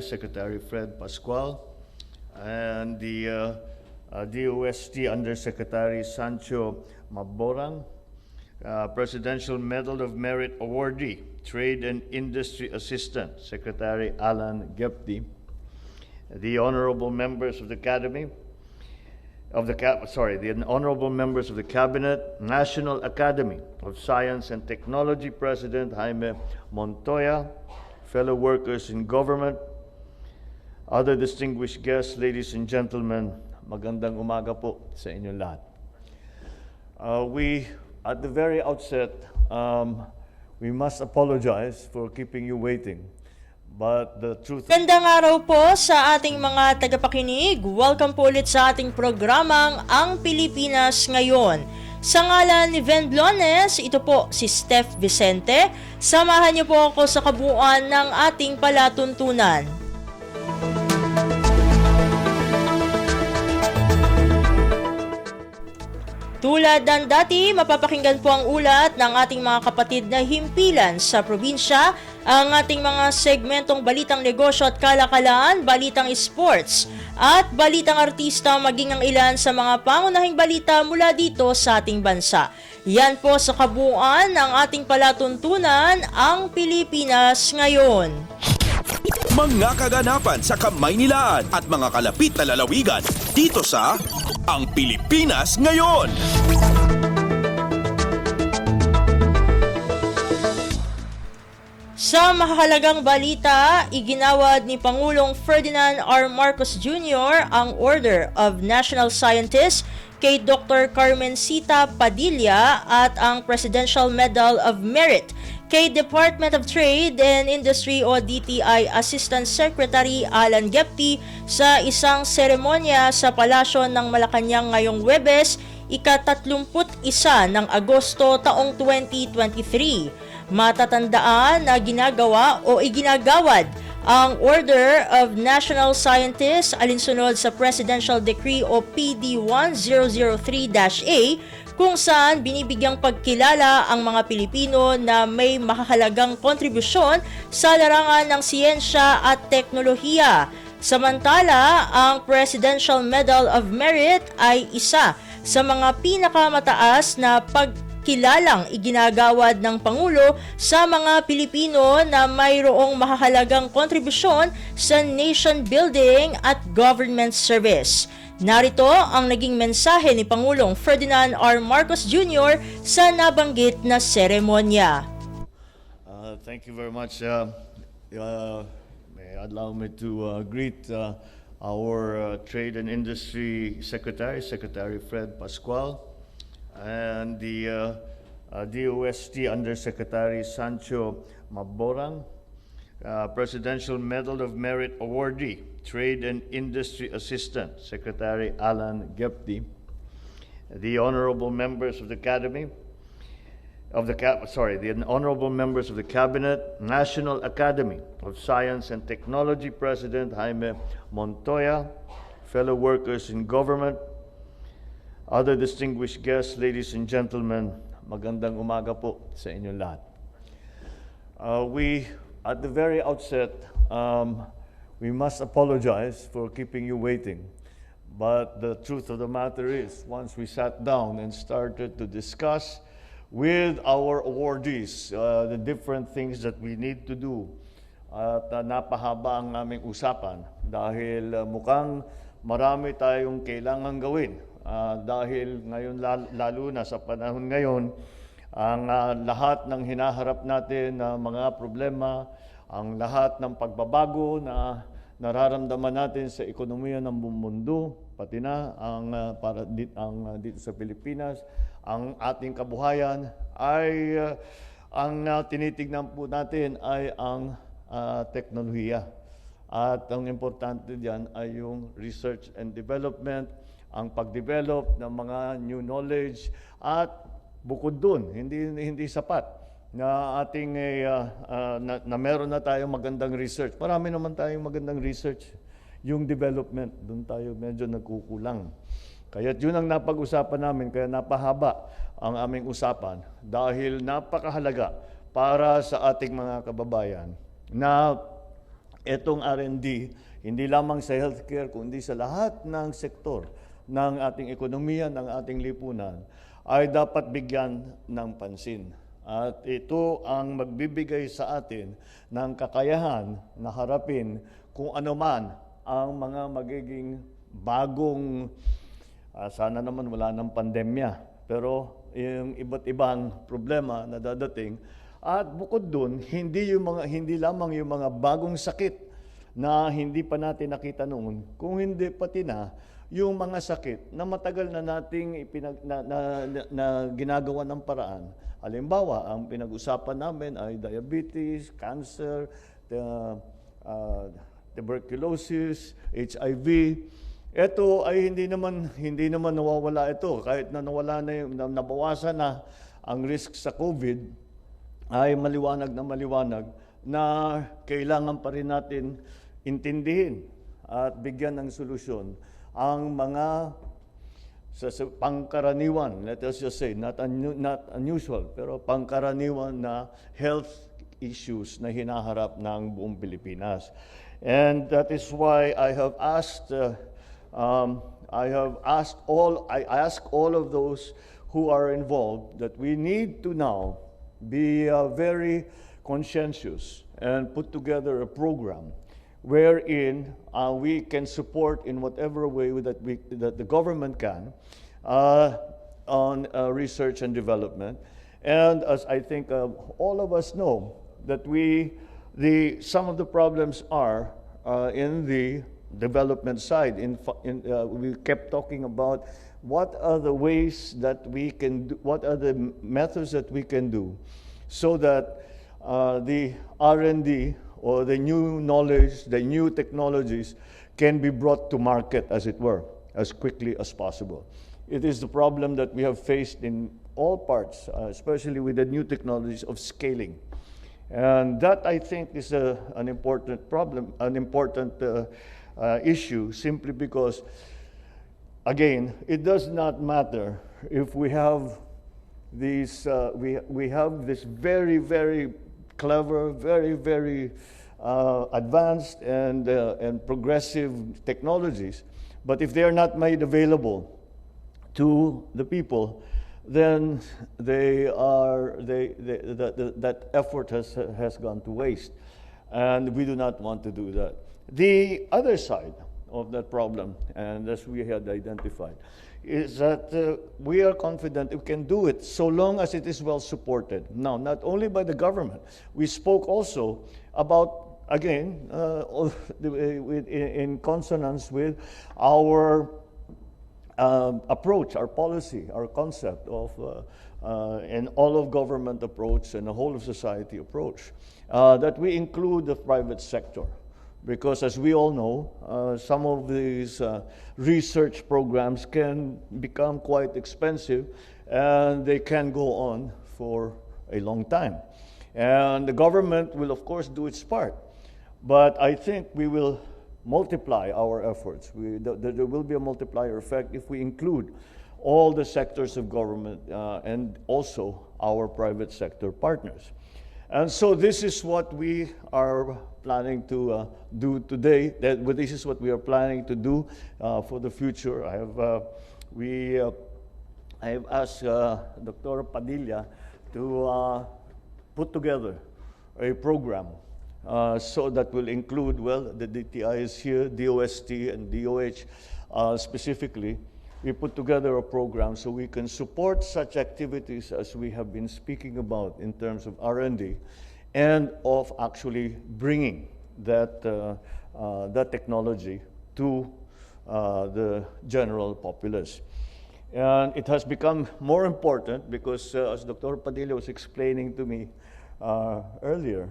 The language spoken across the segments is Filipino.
Secretary Fred Pascual, and the DOST Undersecretary Sancho Maborang, Presidential Medal of Merit awardee, Trade and Industry Assistant Secretary Alan Gepti, the honorable members of the Academy, the honorable members of the Cabinet, National Academy of Science and Technology President Jaime Montoya, fellow workers in government, other distinguished guests, ladies and gentlemen, magandang umaga po sa inyong lahat. At the very outset, we must apologize for keeping you waiting. But the truth... Gandang araw po sa ating mga tagapakinig. Welcome po ulit sa ating programang Ang Pilipinas Ngayon. Sa ngalan ni Ven Blones, ito po si Steph Vicente. Samahan niyo po ako sa kabuuan ng ating palatuntunan. Tulad ng dati, mapapakinggan po ang ulat ng ating mga kapatid na himpilan sa probinsya, ang ating mga segmentong balitang negosyo at kalakalan, balitang sports, at balitang artista maging ang ilan sa mga pangunahing balita mula dito sa ating bansa. Yan po sa kabuuan ng ating palatuntunan, Ang Pilipinas Ngayon. Mga kaganapan sa Kamaynilaan at mga kalapit na lalawigan dito sa Ang Pilipinas Ngayon. Sa mahalagang balita, iginawad ni Pangulong Ferdinand R. Marcos Jr. ang Order of National Scientists kay Dr. Carmencita Padilla at ang Presidential Medal of Merit kay Department of Trade and Industry o DTI Assistant Secretary Alan Gepti sa isang seremonya sa Palasyo ng Malacanang ngayong Huwebes, ika-31 ng Agosto taong 2023. Matatandaan na ginagawa o iginagawad ang Order of National Scientists alinsunod sa Presidential Decree o PD 1003-A kung saan binibigyang pagkilala ang mga Pilipino na may mahalagang kontribusyon sa larangan ng siyensya at teknolohiya. Samantala, ang Presidential Medal of Merit ay isa sa mga pinakamataas na pagkilalang iginagawad ng Pangulo sa mga Pilipino na mayroong mahalagang kontribusyon sa nation building at government service. Narito ang naging mensahe ni Pangulong Ferdinand R. Marcos Jr. sa nabanggit na seremonya. Thank you very much. May allow me to greet our Trade and Industry Secretary Fred Pascual, and the DOST Undersecretary Sancho Maborang, Presidential Medal of Merit awardee, Trade and Industry Assistant Secretary Alan Gepti, the honorable members of the Academy, the honorable members of the Cabinet, National Academy of Science and Technology President Jaime Montoya, fellow workers in government, other distinguished guests, ladies and gentlemen, magandang umaga po sa inyong lahat. At the very outset, we must apologize for keeping you waiting. But the truth of the matter is, once we sat down and started to discuss with our awardees the different things that we need to do, at napahaba ang aming usapan dahil mukhang marami tayong kailangan gawin. Dahil ngayon, lalo na sa panahon ngayon, ang lahat ng hinaharap natin na mga problema, ang lahat ng pagbabago na nararamdaman natin sa ekonomiya ng buong mundo, pati na dito sa Pilipinas, ang ating kabuhayan ay ang tinitignan po natin ay ang teknolohiya. At ang importante diyan ay yung research and development, ang pag-develop ng mga new knowledge, at bukod dun, hindi sapat na ating na meron na tayong magandang research. Marami naman tayong magandang research. Yung development, doon tayo medyo nagkukulang. Kaya yun ang napag-usapan namin, kaya napahaba ang aming usapan dahil napakahalaga para sa ating mga kababayan na itong R&D, hindi lamang sa healthcare, kundi sa lahat ng sektor ng ating ekonomiya, ng ating lipunan, ay dapat bigyan ng pansin. At ito ang magbibigay sa atin ng kakayahan na harapin kung ano man ang mga magiging bagong, sana naman wala ng pandemya, pero yung iba't ibang problema na dadating. At bukod dun, hindi lamang yung mga bagong sakit na hindi pa natin nakita noon, kung hindi pati na yung mga sakit na matagal na nating na ginagawa ng paraan. Halimbawa, ang pinag-usapan namin ay diabetes, cancer, tuberculosis, HIV. Ito ay hindi naman nawawala ito. Kahit na nabawasan na ang risk sa COVID, ay maliwanag na kailangan pa rin natin intindihin at bigyan ng solusyon ang mga sa pangkaraniwan, let us just say, not unusual, pero pangkaraniwan na health issues na hinaharap ng buong Pilipinas. And that is why I asked all of those who are involved that we need to now be very conscientious and put together a program wherein we can support in whatever way that the government can on research and development. And as I think all of us know, that some of the problems are in the development side. We kept talking about what are the ways that we can do, what are the methods that we can do so that the R&D or the new knowledge, the new technologies can be brought to market, as it were, as quickly as possible. It is the problem that we have faced in all parts, especially with the new technologies of scaling. And that, I think, is an important problem, an important issue, simply because, again, it does not matter if we have these, we have this very, very clever, very, very advanced and progressive technologies, but if they are not made available to the people, then that effort has gone to waste, and we do not want to do that. The other side of that problem, and as we had identified, is that we are confident we can do it so long as it is well supported. Now, not only by the government, we spoke also about, again, in consonance with our approach, our policy, our concept of an all-of-government approach and a whole-of-society approach, that we include the private sector. Because as we all know, some of these research programs can become quite expensive, and they can go on for a long time. And the government will, of course, do its part. But I think we will multiply our efforts. There will be a multiplier effect if we include all the sectors of government and also our private sector partners. And so this is what we are planning to do today. This is what we are planning to do for the future. I have asked Dr. Padilla to put together a program so that will include, well, the DTI is here, DOST and DOH specifically. We put together a program so we can support such activities as we have been speaking about in terms of R&D and of actually bringing that technology to the general populace. And it has become more important because, as Dr. Padilla was explaining to me earlier,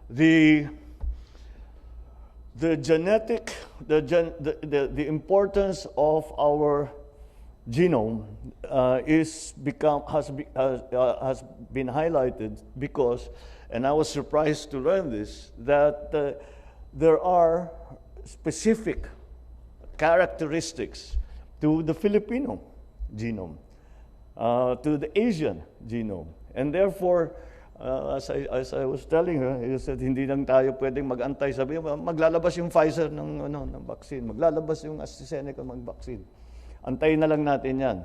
the importance of our genome has been highlighted because, and I was surprised to learn this, that there are specific characteristics to the Filipino genome, to the Asian genome, and therefore As I was telling her, he said, hindi lang tayo pwedeng mag-antay. Sabi niya, maglalabas yung Pfizer ng vaccine. Maglalabas yung AstraZeneca ng vaccine. Antayin na lang natin yan.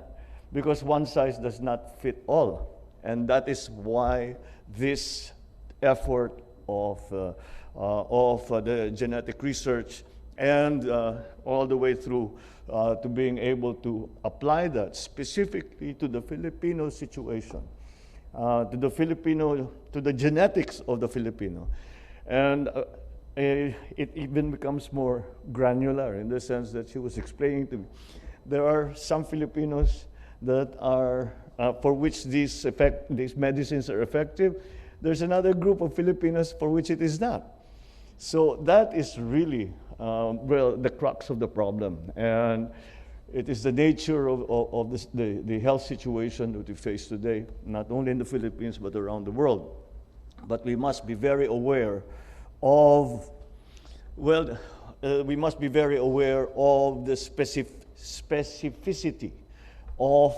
Because one size does not fit all. And that is why this effort of the genetic research and all the way through to being able to apply that specifically to the Filipino situation. To the genetics of the Filipino. And it even becomes more granular in the sense that she was explaining to me. There are some Filipinos that are, for which these medicines are effective. There's another group of Filipinos for which it is not. So that is really, the crux of the problem. And it is the nature of the health situation that we face today, not only in the Philippines, but around the world. But we must be very aware of, the specificity of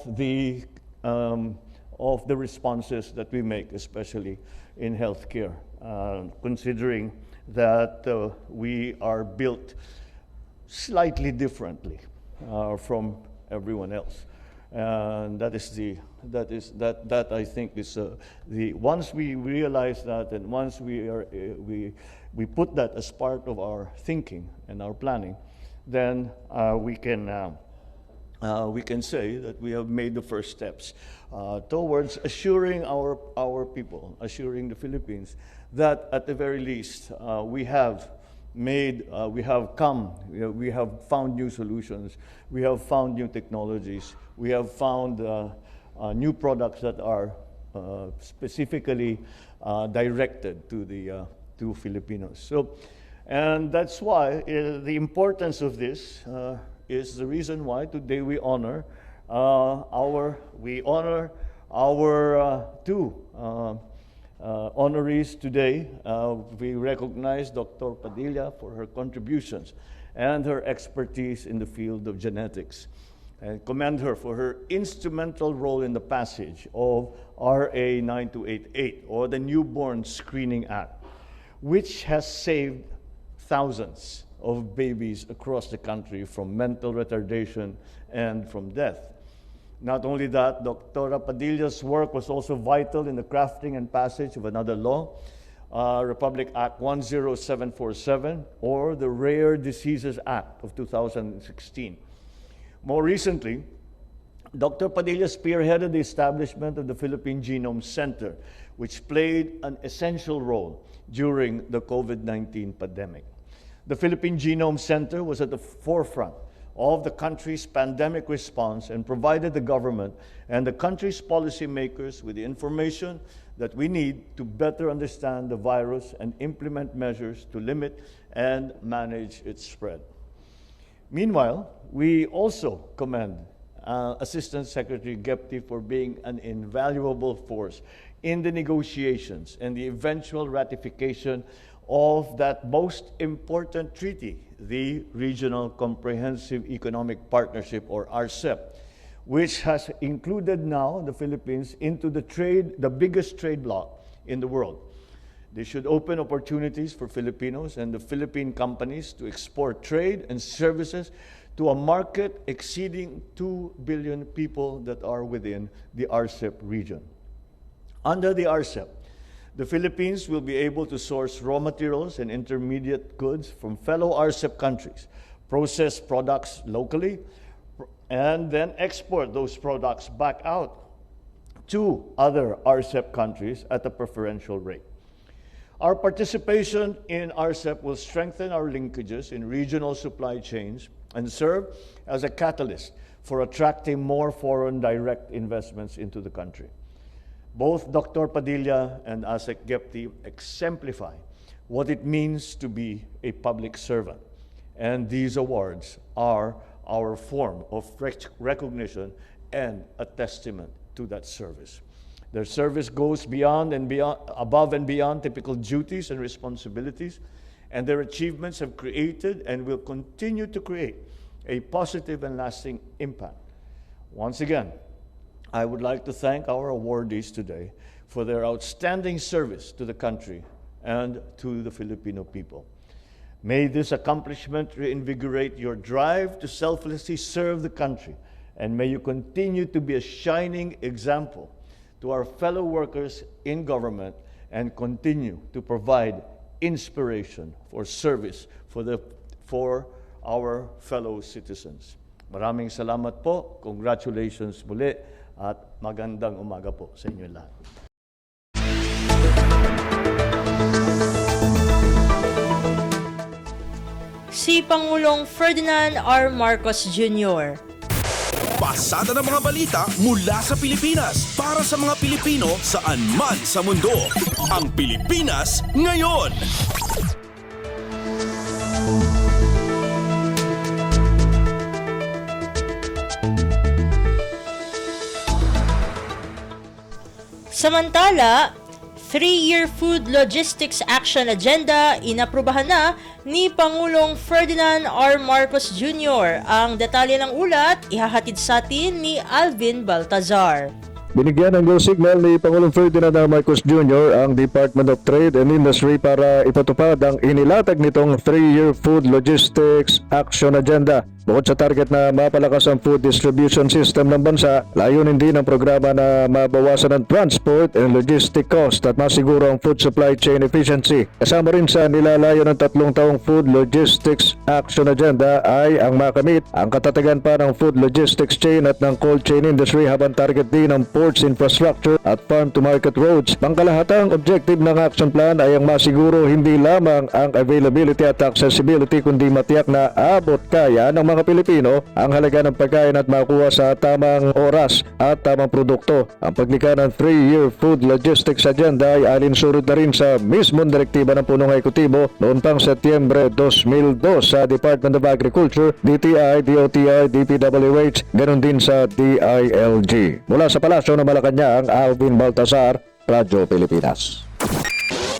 the responses that we make, especially in healthcare, considering that we are built slightly differently from everyone else, and that I think is once we realize that, and once we put that as part of our thinking and our planning, then we can say that we have made the first steps towards assuring our people, assuring the Philippines that at the very least we have found new solutions, we have found new technologies, we have found new products that are specifically directed to Filipinos. So, and that's why the importance of this is the reason why today we honor our two honorees today. We recognize Dr. Padilla for her contributions and her expertise in the field of genetics, and commend her for her instrumental role in the passage of RA 9288, or the Newborn Screening Act, which has saved thousands of babies across the country from mental retardation and from death. Not only that, Dr. Padilla's work was also vital in the crafting and passage of another law, Republic Act 10747, or the Rare Diseases Act of 2016. More recently, Dr. Padilla spearheaded the establishment of the Philippine Genome Center, which played an essential role during the COVID-19 pandemic. The Philippine Genome Center was at the forefront of the country's pandemic response and provided the government and the country's policymakers with the information that we need to better understand the virus and implement measures to limit and manage its spread. Meanwhile, we also commend Assistant Secretary Gepti for being an invaluable force in the negotiations and the eventual ratification of that most important treaty, the Regional Comprehensive Economic Partnership, or RCEP, which has included now the Philippines into the biggest trade bloc in the world. This should open opportunities for Filipinos and the Philippine companies to export trade and services to a market exceeding 2 billion people that are within the RCEP region. Under the RCEP, the Philippines will be able to source raw materials and intermediate goods from fellow RCEP countries, process products locally, and then export those products back out to other RCEP countries at a preferential rate. Our participation in RCEP will strengthen our linkages in regional supply chains and serve as a catalyst for attracting more foreign direct investments into the country. Both Dr. Padilla and ASEC Gepti exemplify what it means to be a public servant, and these awards are our form of recognition and a testament to that service. Their service goes above and beyond typical duties and responsibilities, and their achievements have created and will continue to create a positive and lasting impact. Once again, I would like to thank our awardees today for their outstanding service to the country and to the Filipino people. May this accomplishment reinvigorate your drive to selflessly serve the country, and may you continue to be a shining example to our fellow workers in government and continue to provide inspiration for service for our fellow citizens. Maraming salamat po. Congratulations muli at magandang umaga po sa inyo lahat. Si Pangulong Ferdinand R. Marcos Jr. Pasada ng mga balita mula sa Pilipinas para sa mga Pilipino saan man sa mundo. Ang Pilipinas Ngayon. Samantala, 3-year Food Logistics Action Agenda inaprubahan na ni Pangulong Ferdinand R. Marcos Jr. Ang detalye ng ulat ihahatid sa atin ni Alvin Baltazar. Binigyan ng go signal ni Pangulong Ferdinand R. Marcos Jr. ang Department of Trade and Industry para ipatupad ang inilatag nitong 3-year Food Logistics Action Agenda. Bukod sa target na mapalakas ang food distribution system ng bansa, layunin din ang programa na mabawasan ang transport and logistic cost at masiguro ang food supply chain efficiency. Kasama rin sa nilalayo ng 3 taong Food Logistics Action Agenda ay ang makamit ang katatagan pa ng food logistics chain at ng cold chain industry habang target din ang ports infrastructure at farm-to-market roads. Pangkalahatang objective ng action plan ay ang masiguro hindi lamang ang availability at accessibility kundi matiyak na abot kaya ng mga Pilipino ang halaga ng pagkain at makuha sa tamang oras at tamang produkto. Ang paglikha ng 3-year Food Logistics Agenda ay alinsunod na rin sa mismong direktiba ng punong ekutibo noon pang Setyembre 2002 sa Department of Agriculture, DTI, DOTR, DPWH, ganon din sa DILG. Mula sa Palasyo ng Malacanang, Alvin Baltazar, Radyo Pilipinas.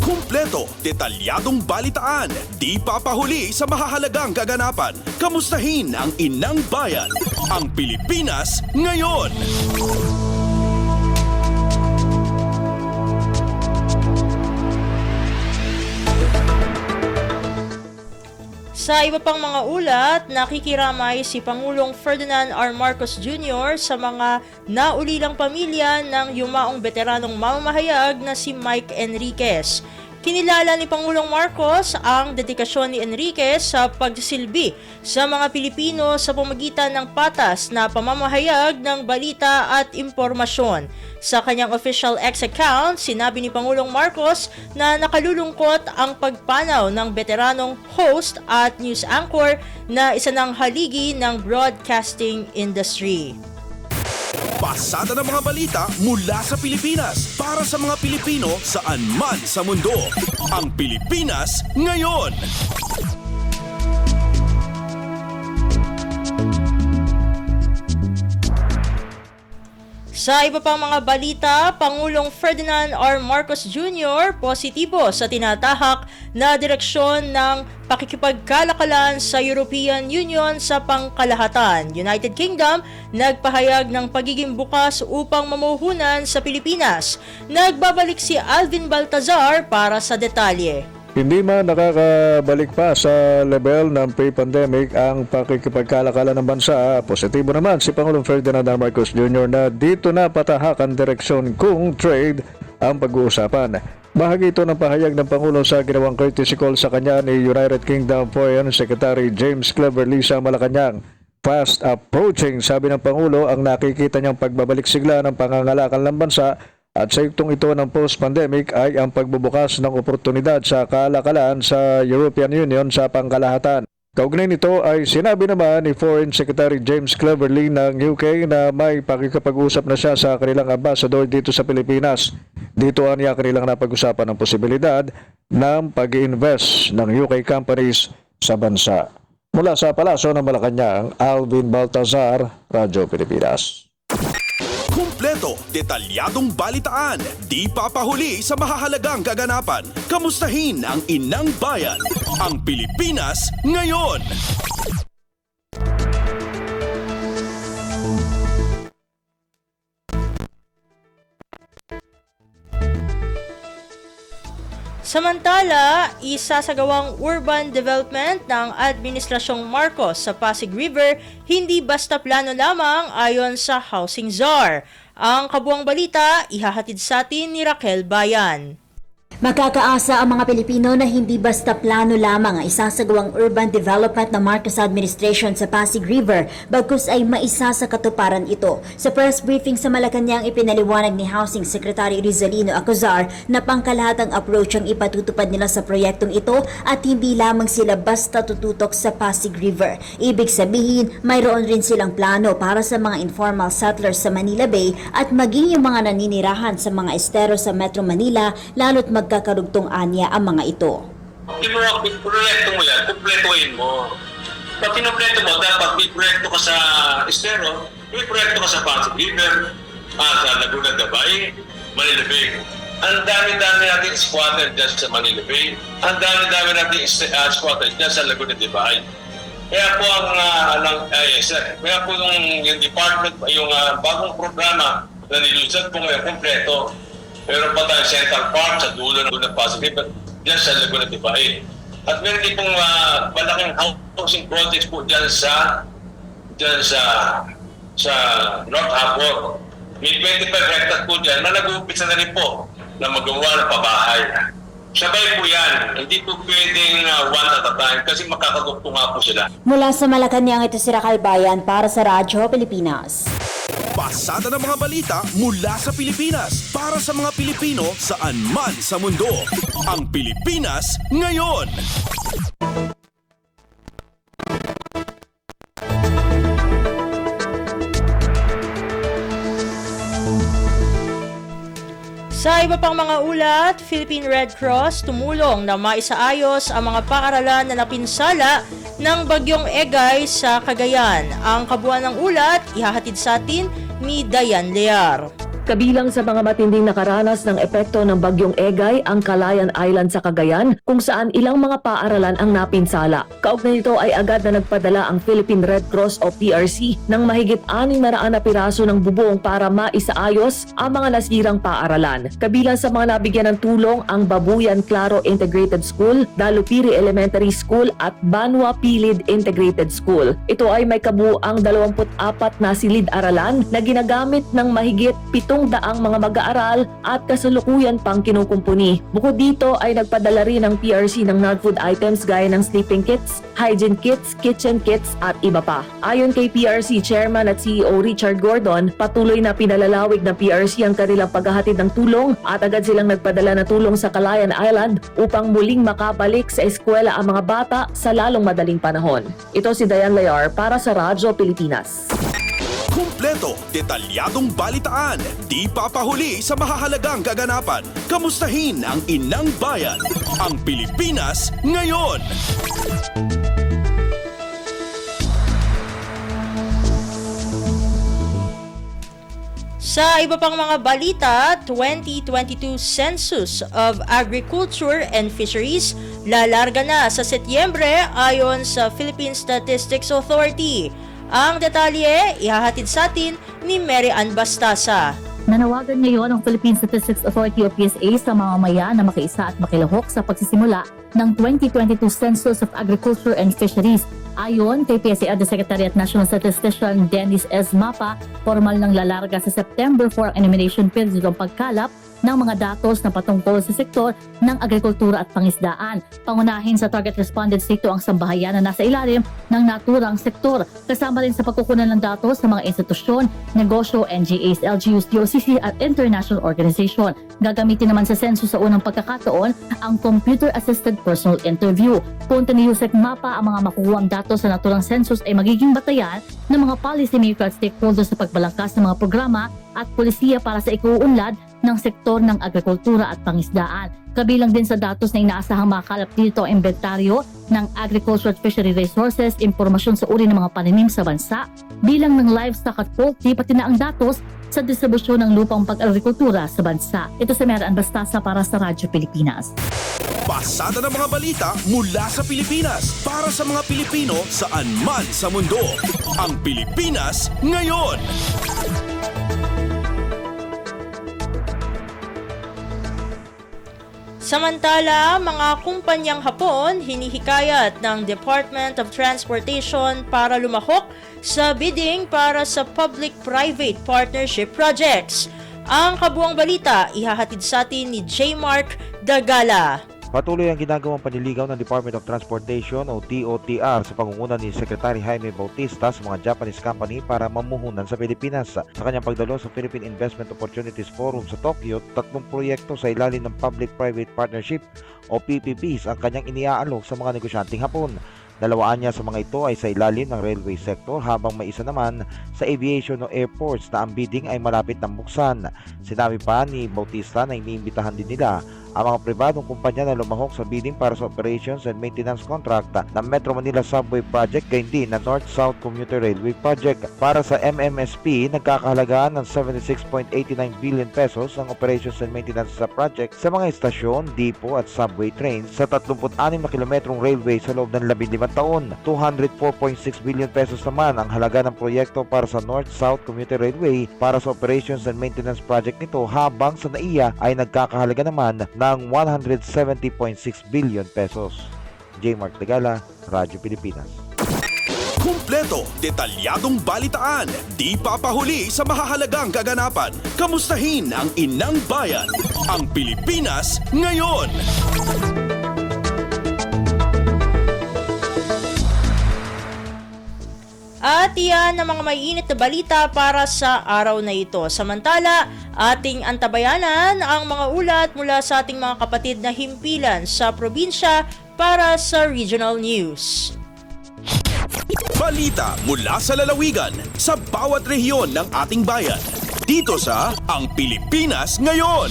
Kumpleto, detalyadong balitaan, di papahuli sa mahahalagang kaganapan. Kamustahin ang inang bayan, ang Pilipinas Ngayon. Sa iba pang mga ulat, nakikiramay si Pangulong Ferdinand R. Marcos Jr. sa mga naulilang pamilya ng yumaong veteranong mamamahayag na si Mike Enriquez. Kinilala ni Pangulong Marcos ang dedikasyon ni Enriquez sa pagsisilbi sa mga Pilipino sa pamamagitan ng patas na pamamahayag ng balita at impormasyon. Sa kanyang official X account, sinabi ni Pangulong Marcos na nakalulungkot ang pagpanaw ng veteranong host at news anchor na isa ng haligi ng broadcasting industry. Pasada ng mga balita mula sa Pilipinas para sa mga Pilipino saan man sa mundo. Ang Pilipinas Ngayon. Sa iba pang mga balita, Pangulong Ferdinand R. Marcos Jr. positibo sa tinatahak na direksyon ng pakikipagkalakalan sa European Union sa pangkalahatan. United Kingdom nagpahayag ng pagiging bukas upang mamuhunan sa Pilipinas. Nagbabalik si Alvin Baltazar para sa detalye. Hindi man nakakabalik pa sa level ng pre-pandemic ang pakikipagkalakalan ng bansa, positibo naman si Pangulong Ferdinand R. Marcos Jr. na dito na patahak ang direksyon kung trade ang pag-uusapan. Bahagi ito ng pahayag ng Pangulo sa ginawang courtesy call sa kanya ni United Kingdom Foreign Secretary James Cleverly sa Malacanang. Fast approaching, sabi ng Pangulo, ang nakikita niyang pagbabalik sigla ng pangangalakal ng bansa. At sa yuktong ito ng post-pandemic ay ang pagbubukas ng oportunidad sa kalakalan sa European Union sa pangkalahatan. Kaugnay nito ay sinabi naman ni Foreign Secretary James Cleverly ng UK na may pakikipag-usap na siya sa kanilang ambassador dito sa Pilipinas. Dito aniya kanilang napag-usapan ng posibilidad ng pag-invest ng UK companies sa bansa. Mula sa Palasyo ng Malacanang, Alvin Baltazar, Radyo Pilipinas. Kumpleto, detalyadong balitaan, di papahuli sa mahahalagang kaganapan. Kamustahin ang inang bayan, ang Pilipinas Ngayon. Samantala, isasagawang urban development ng Administrasyong Marcos sa Pasig River hindi basta plano lamang ayon sa Housing Czar. Ang kabuang balita ihahatid sa atin ni Raquel Bayan. Magkakaasa ang mga Pilipino na hindi basta plano lamang ang isasagawang urban development ng Marcos Administration sa Pasig River, bagkus ay maisa sa katuparan ito. Sa press briefing sa Malacanang, ipinaliwanag ni Housing Secretary Rizalino Acuzar na pangkalahatang approach ang ipatutupad nila sa proyektong ito at hindi lamang sila basta tututok sa Pasig River. Ibig sabihin, mayroon rin silang plano para sa mga informal settlers sa Manila Bay at maging yung mga naninirahan sa mga estero sa Metro Manila, lalo't magkakarugtong anya ang mga ito. Proyekto mo yan, kumpletuhin mo. Pag kinumpleto mo, dapat may proyekto ka sa Estero, may proyekto ka sa Pasig River, sa Laguna de Bay, Manila Bay. Ang dami-dami natin squatter dyan sa Manila Bay. Ang dami-dami natin squatter dyan sa Laguna de Bay. Kaya po kaya po yung department, yung bagong programa na nilusad po ngayon, kumpleto. Meron pa tayong Central Park sa dulo ng Pasig River, dyan sa Laguna de Bay. At meron din pong malaking housing projects po dyan sa North Harbour. May 25 hectares po dyan na nag-uumpisa na rin po na magawa ng pabahay. Sabay po yan. Hindi po pwedeng one at a time kasi makakagugto nga po sila. Mula sa Malacanang, ito si Raquel Bayan para sa Radyo Pilipinas. Pasada ng mga balita mula sa Pilipinas para sa mga Pilipino saan man sa mundo. Ang Pilipinas ngayon. Sa iba pang mga ulat, Philippine Red Cross tumulong na maisaayos ang mga paaralan na napinsala ng Bagyong Egay sa Cagayan. Ang kabuuan ng ulat ihahatid sa atin ni Dayan Lear. Kabilang sa mga matinding nakaranas ng epekto ng Bagyong Egay ang Calayan Island sa Cagayan kung saan ilang mga paaralan ang napinsala. Kaugnay nito ay agad na nagpadala ang Philippine Red Cross o PRC ng mahigit 600 na piraso ng bubong para maisaayos ang mga nasirang paaralan. Kabilang sa mga nabigyan ng tulong ang Babuyan Claro Integrated School, Dalupiri Elementary School at Banwa Pilid Integrated School. Ito ay may kabuuang 24 na silid-aralan na ginagamit ng mahigit 700 mga mag-aaral at kasalukuyan pang kinukumpuni. Bukod dito ay nagpadala rin ang PRC ng non-food items gaya ng sleeping kits, hygiene kits, kitchen kits at iba pa. Ayon kay PRC Chairman at CEO Richard Gordon, patuloy na pinalalawig ng PRC ang kanilang paghahatid ng tulong at agad silang nagpadala ng tulong sa Calayan Island upang muling makabalik sa eskwela ang mga bata sa lalong madaling panahon. Ito si Dayan Layar para sa Radyo Pilipinas. Kumpleto, detalyadong balitaan, di papahuli sa mahahalagang kaganapan. Kamustahin ang inang bayan, ang Pilipinas ngayon. Sa iba pang mga balita, 2022 Census of Agriculture and Fisheries lalarga na sa Setyembre ayon sa Philippine Statistics Authority. Ang detalye, ihahatid sa atin ni Mary Ann Bastasa. Nanawagan ngayon ang Philippine Statistics Authority o PSA sa mamamayan na makiisa at makilahok sa pagsisimula ng 2022 Census of Agriculture and Fisheries. Ayon kay PSA Undersecretary at National Statistician Dennis S. Mapa, formal ng lalarga sa September 4 ang enumeration period ng pagkalap ng mga datos na patungkol sa sektor ng agrikultura at pangisdaan. Pangunahin sa target respondents dito ang sambahayan na nasa ilalim ng naturang sektor. Kasama rin sa pagkukunan ng datos sa mga institusyon, negosyo, NGAs, LGUs, DOCC at international organization. Gagamitin naman sa census sa unang pagkakataon ang computer-assisted personal interview. Punto ni Yusek Mapa, ang mga makukuhang datos sa naturang census ay magiging batayan ng mga policymaker at stakeholders sa pagbalangkas ng mga programa at polisiya para sa ikuunlad ng sektor ng agrikultura at pangisdaan. Kabilang din sa datos na inaasahang makalap dito ang inventaryo ng agriculture at fishery resources, impormasyon sa uri ng mga pananim sa bansa, bilang ng livestock at poultry, pati na ang datos sa distribusyon ng lupang pag-agrikultura sa bansa. Ito si Mary Ann Bastasa para sa Radyo Pilipinas. Pasada ng mga balita mula sa Pilipinas para sa mga Pilipino saan man sa mundo. Ang Pilipinas ngayon. Samantala, mga kumpanyang Hapon hinihikayat ng Department of Transportation para lumahok sa bidding para sa public-private partnership projects. Ang kabuang balita ihahatid sa atin ni J. Mark Dagala. Patuloy ang ginagawang panliligaw ng Department of Transportation o DOTR sa pangunguna ni Secretary Jaime Bautista sa mga Japanese company para mamuhunan sa Pilipinas. Sa kanyang pagdalo sa Philippine Investment Opportunities Forum sa Tokyo, 3 proyekto sa ilalim ng Public-Private Partnership o PPPs ang kanyang iniaalok sa mga negosyanteng Hapon. 2 niya sa mga ito ay sa ilalim ng railway sector habang may isa naman sa aviation o airports na ang bidding ay malapit ng buksan. Sinabi pa ni Bautista na iniimbitahan din nila ang mga pribadong kumpanya na lumahok sa bidding para sa operations and maintenance contract ng Metro Manila Subway Project gayon din na North-South Commuter Railway Project. Para sa MMSP, nagkakahalagaan ng 76.89 billion pesos ang operations and maintenance sa project sa mga estasyon, depot at subway trains sa 36 na kilometrong railway sa loob ng 15 taon. 204.6 billion pesos naman ang halaga ng proyekto para sa North-South Commuter Railway para sa operations and maintenance project nito habang sa NAIA ay nagkakahalaga naman ng 170.6 billion pesos. J. Mark Dagala, Radyo Pilipinas. Kumpleto, detalyadong balitaan, di papahuli sa mahahalagang kaganapan. Kamustahin ang inang bayan, ang Pilipinas ngayon. At iyan ang mga maiinit na balita para sa araw na ito. Samantala, ating antabayanan ang mga ulat mula sa ating mga kapatid na himpilan sa probinsya para sa regional news. Balita mula sa lalawigan sa bawat rehiyon ng ating bayan. Dito sa Ang Pilipinas Ngayon.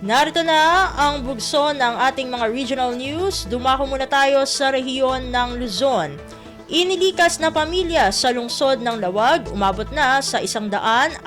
Narito na ang bugso ng ating mga regional news. Dumako muna tayo sa rehiyon ng Luzon. Inilikas na pamilya sa lungsod ng Lawag, umabot na sa 133.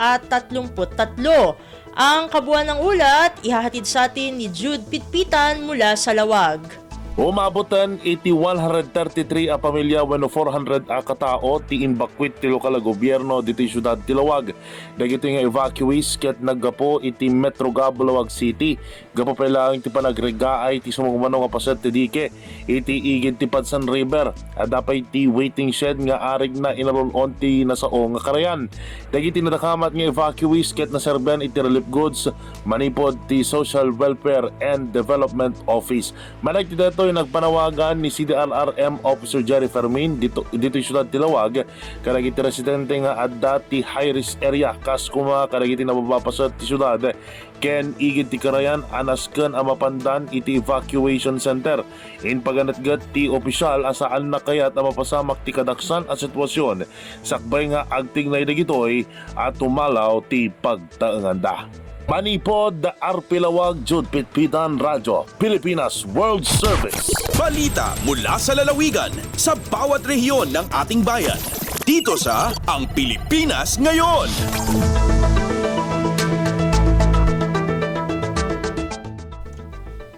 Ang kabuuan ng ulat, ihahatid sa atin ni Jude Pitpitan mula sa Lawag. Umabutan iti 133 a pamilya wenno 400 a katao ti imbakwit ti lokal a gobyerno diti syudad ti Lawag. Dagiti nga evacuees ket naggapo iti Metro Gabo Lawag City. Gapo pa lang ti panagregaay ti sumagmano nga paset ti dike iti igid ti Padsan River. Adapay ti waiting shed nga arig na inalulon ti nasao nga karayan. Dagiti nadakamat nga evacuees ket naserben iti relief goods manipod ti Social Welfare and Development Office. Manay ti dato nagpanawagan ni CDRRM Officer Jerry Fermin dito syudad ti Lawag kadagiti residente nga adda ti high risk area kas kuma kadagiti nababapasat ti syudad ken igid ti karayan anasken a mapandan iti evacuation center in paganatgat ti opisyal asaan na kayat a mapasamak ti kadaksan a sitwasyon sakbay nga agtingnay dagitoy at tumalaw ti pagtaenganda. Manipod, RP Lawag, Jude Pitpitan, Radyo Pilipinas World Service. Balita mula sa lalawigan sa bawat rehiyon ng ating bayan. Dito sa Ang Pilipinas Ngayon.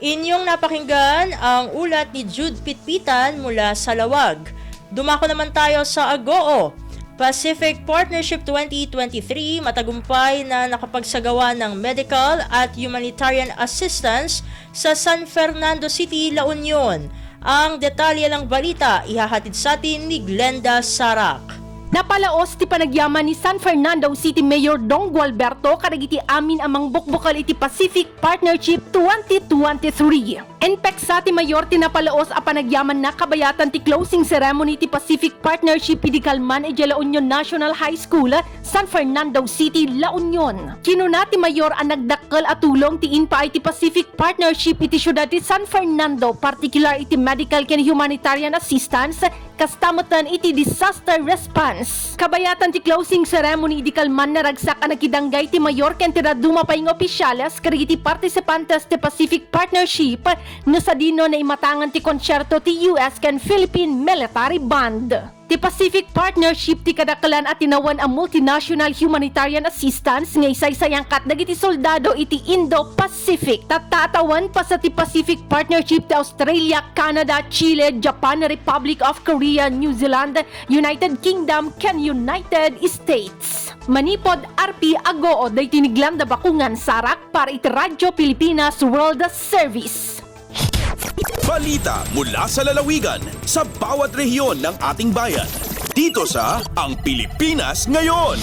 Inyong napakinggan ang ulat ni Jude Pitpitan mula sa Lawag. Dumako naman tayo sa Agoo. Pacific Partnership 2023 matagumpay na nakapagsagawa ng medical at humanitarian assistance sa San Fernando City, La Union. Ang detalye ng balita ihahatid sa atin ni Glenda Sarak. Napalaos ti panagyaman ni San Fernando City Mayor Dong Gualberto kadagiti amin amang bukbukal iti Pacific Partnership 2023. Enpek sa ti Mayor tinapalaos a panagyaman na kabayatan ti closing ceremony ti Pacific Partnership iti Kalman e La Union National High School, San Fernando City, La Union. Kinuna ti Mayor ang nagdakkel a tulong ti inpa iti Pacific Partnership iti syudad ti San Fernando, particular iti medical ken humanitarian assistance kastamutan iti disaster response. Kabayatan ti closing ceremony di Kalman na ragsak ang nakidanggay ti Mayor ken ti raduma payng opisyales karigi ti participantes ti Pacific Partnership no sa dino na imatangan ti konsyerto ti US ken Philippine Military Band. Ti Pacific Partnership ti kadakalan at tinawan ang multinational humanitarian assistance nga isaysayang kat dagiti soldado iti Indo-Pacific. Tatatawan pa sa ti Pacific Partnership ti Australia, Canada, Chile, Japan, Republic of Korea, New Zealand, United Kingdom, ken United States. Manipod RP Agoo day tiniglan da bakungan sarak para iti Radyo Pilipinas World Service. Balita mula sa lalawigan sa bawat rehiyon ng ating bayan. Dito sa Ang Pilipinas Ngayon.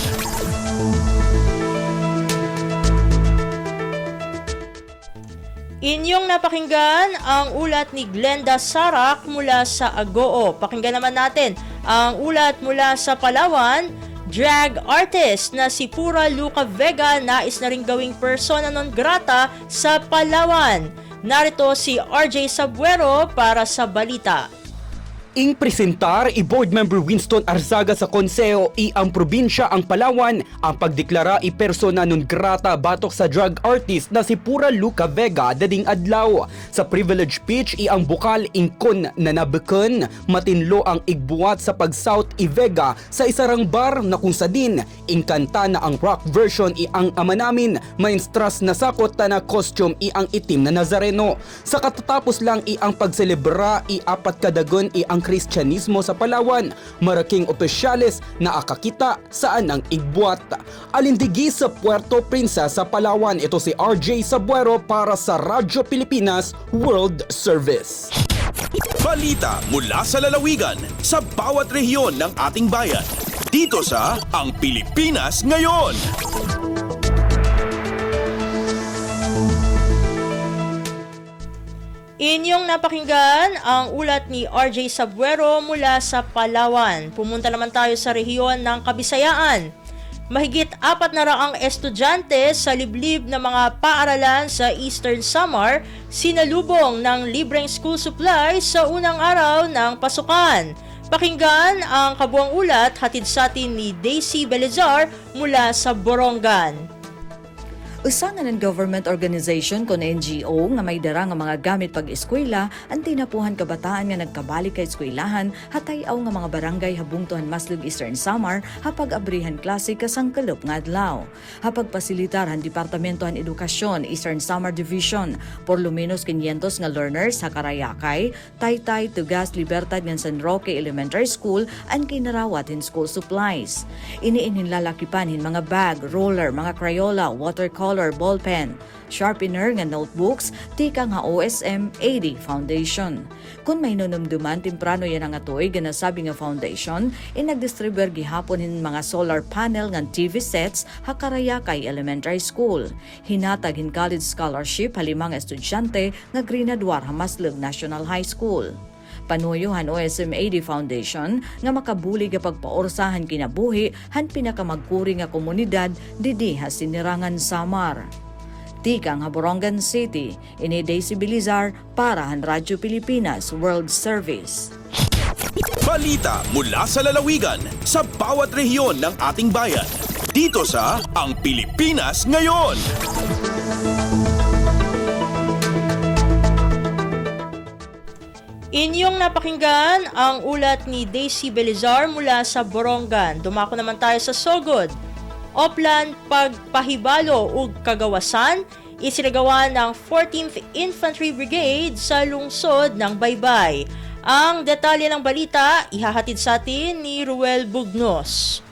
Inyong napakinggan ang ulat ni Glenda Sarak mula sa Agoo. Pakinggan naman natin ang ulat mula sa Palawan. Drag artist na si Pura Luca Vega nais na ring gawing persona non grata sa Palawan. Narito si RJ Sabuero para sa balita. Ing presentar i-board member Winston Arzaga sa Konseo ang probinsya ang Palawan ang pagdeklara persona non grata batok sa drug artist na si Pura Luca Vega dading adlaw. Sa privilege speech ang bukal ingkon na nabeken matinlo ang igbuwat sa pag-South Vega sa isarang bar na kung sadin ingkanta na ang rock version ang ama namin mainstras na sakot na costume ang itim na Nazareno. Sa katatapos lang ang pagselebra apat kadagon ang Kristyanismo sa Palawan, maraking opisyales na akakita saan ang igbuat. Alindigi sa Puerto Princesa sa Palawan, ito si RJ Sabuero para sa Radyo Pilipinas World Service. Balita mula sa lalawigan sa bawat rehiyon ng ating bayan. Dito sa Ang Pilipinas Ngayon. Inyong napakinggan ang ulat ni RJ Sabuero mula sa Palawan. Pumunta naman tayo sa rehiyon ng Kabisayaan. Mahigit 400 estudyante sa liblib na mga paaralan sa Eastern Samar sinalubong ng libreng school supplies sa unang araw ng pasukan. Pakinggan ang kabuang ulat hatid sa atin ni Daisy Belizar mula sa Borongan. Usangan ng government organization kon NGO nga may dara nga mga gamit pag-eskwela ang tinapuhan kabataan nga nagkabalik kay eskwelahan hatay-aw nga mga barangay habungtuhan Maslug Eastern Samar hapag abrihan klase kasangkalop nga adlaw. Hapag pasilitar Departamentohan Edukasyon Eastern Samar Division por lo menos 500 nga learners sa Karayakay, Taytay, Tugas, Libertad ng San Roque Elementary School ang kinarawatin school supplies. Iniin lalakipan mga bag, roller, mga Crayola, watercolor, ballpen, sharpener nga notebooks, tika nga OSM 80 Foundation. Kung may nunumduman, temprano yan ang atoy, ganasabi nga foundation, nagdistribuer gihapon mga solar panel nga TV sets ha Karayakay Elementary School. Hinatag college scholarship halimang estudyante nga grinadwar ha Maslug National High School. Panuyuhan OSM 80 Foundation nga makabuli nga pagpaorsahan kinabuhi han pinakamagkuri nga komunidad didi ha Sinirangan Samar. Tikang Borongan City, ini Daisy Belizar para han Radyo Pilipinas World Service. Balita mula sa lalawigan sa bawat rehiyon ng ating bayan. Dito sa Ang Pilipinas Ngayon. Inyong napakinggan ang ulat ni Daisy Belizar mula sa Borongan. Dumako naman tayo sa Sogod. Oplan pagpahibalo ug kagawasan isinagawa ng 14th Infantry Brigade sa lungsod ng Baybay. Ang detalye ng balita ihahatid sa atin ni Ruel Bugnos.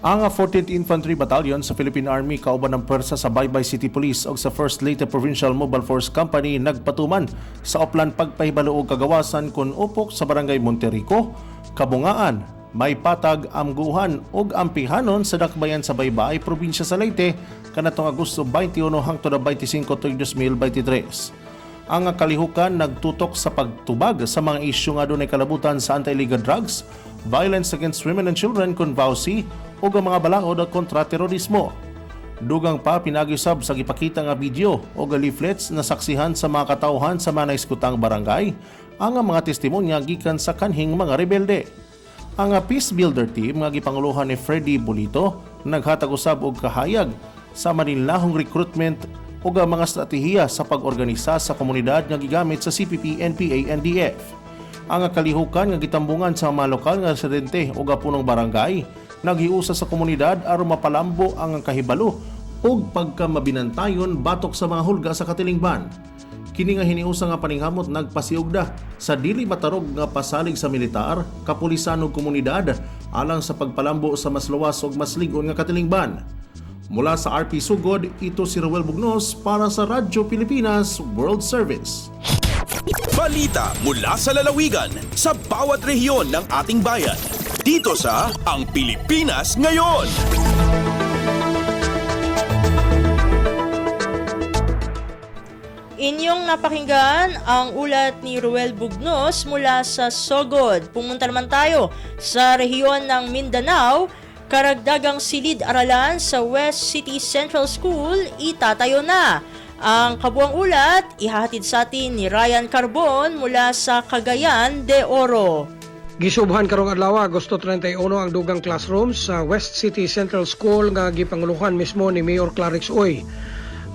Ang 14th Infantry Battalion sa Philippine Army kauban ng pwersa sa Baybay City Police o sa 1st Leyte Provincial Mobile Force Company nagpatuman sa oplan pagpahibalo og kagawasan kun upok sa barangay Monterico, Kabungaan, Maypatag, Amguhan ug Ampihanon sa dakbayan sa Baybay, probinsya sa Leyte kanatong Agosto 21 hangtod 25 2023. Ang kalihukan nagtutok sa pagtubag sa mga isyu nga adunay kalabutan sa anti-illegal drugs, violence against women and children kun VAUSI o ang mga balaod kontra terorismo. Dugang pa pinagyusab sa gipakita nga video o leaflets na saksihan sa mga katawhan sa mga naiskutang barangay ang mga testimonya gikan sa kanhing mga rebelde. Ang Peace Builder Team nga gipanguluhan ni Freddy Bolito naghatag usab og kahayag sa maninlahong recruitment o mga estratehiya sa pag-organisa sa komunidad nga gigamit sa CPP, NPA, NDF. Ang kalihukan nga gitambungan sa mga lokal nga residente o gapunong barangay naghiusa sa komunidad aron mapalambo ang kahibalo ug pagkamabinantayon batok sa mga hulga sa katilingban. Kini nga hiniusa nga paninghamot nagpasiugda sa dili matarog nga pasalig sa militar, kapulisan ug komunidad alang sa pagpalambo sa mas luwas ug mas lig-on nga katilingban. Mula sa RP Sugod, ito si Ruel Bugnos para sa Radyo Pilipinas World Service. Balita mula sa lalawigan sa bawat rehiyon ng ating bayan. Dito sa Ang Pilipinas Ngayon. Inyong napakinggan ang ulat ni Ruel Bugnos mula sa Sogod. Pumunta naman tayo sa rehiyon ng Mindanao. Karagdagang silid-aralan sa West City Central School itatayo na. Ang kabuang ulat ihahatid sa atin ni Ryan Carbon mula sa Cagayan de Oro. Gisubhan karong adlaw Agosto 31 ang dugang classrooms sa West City Central School nga gipanguluhan mismo ni Mayor Clarix Uy.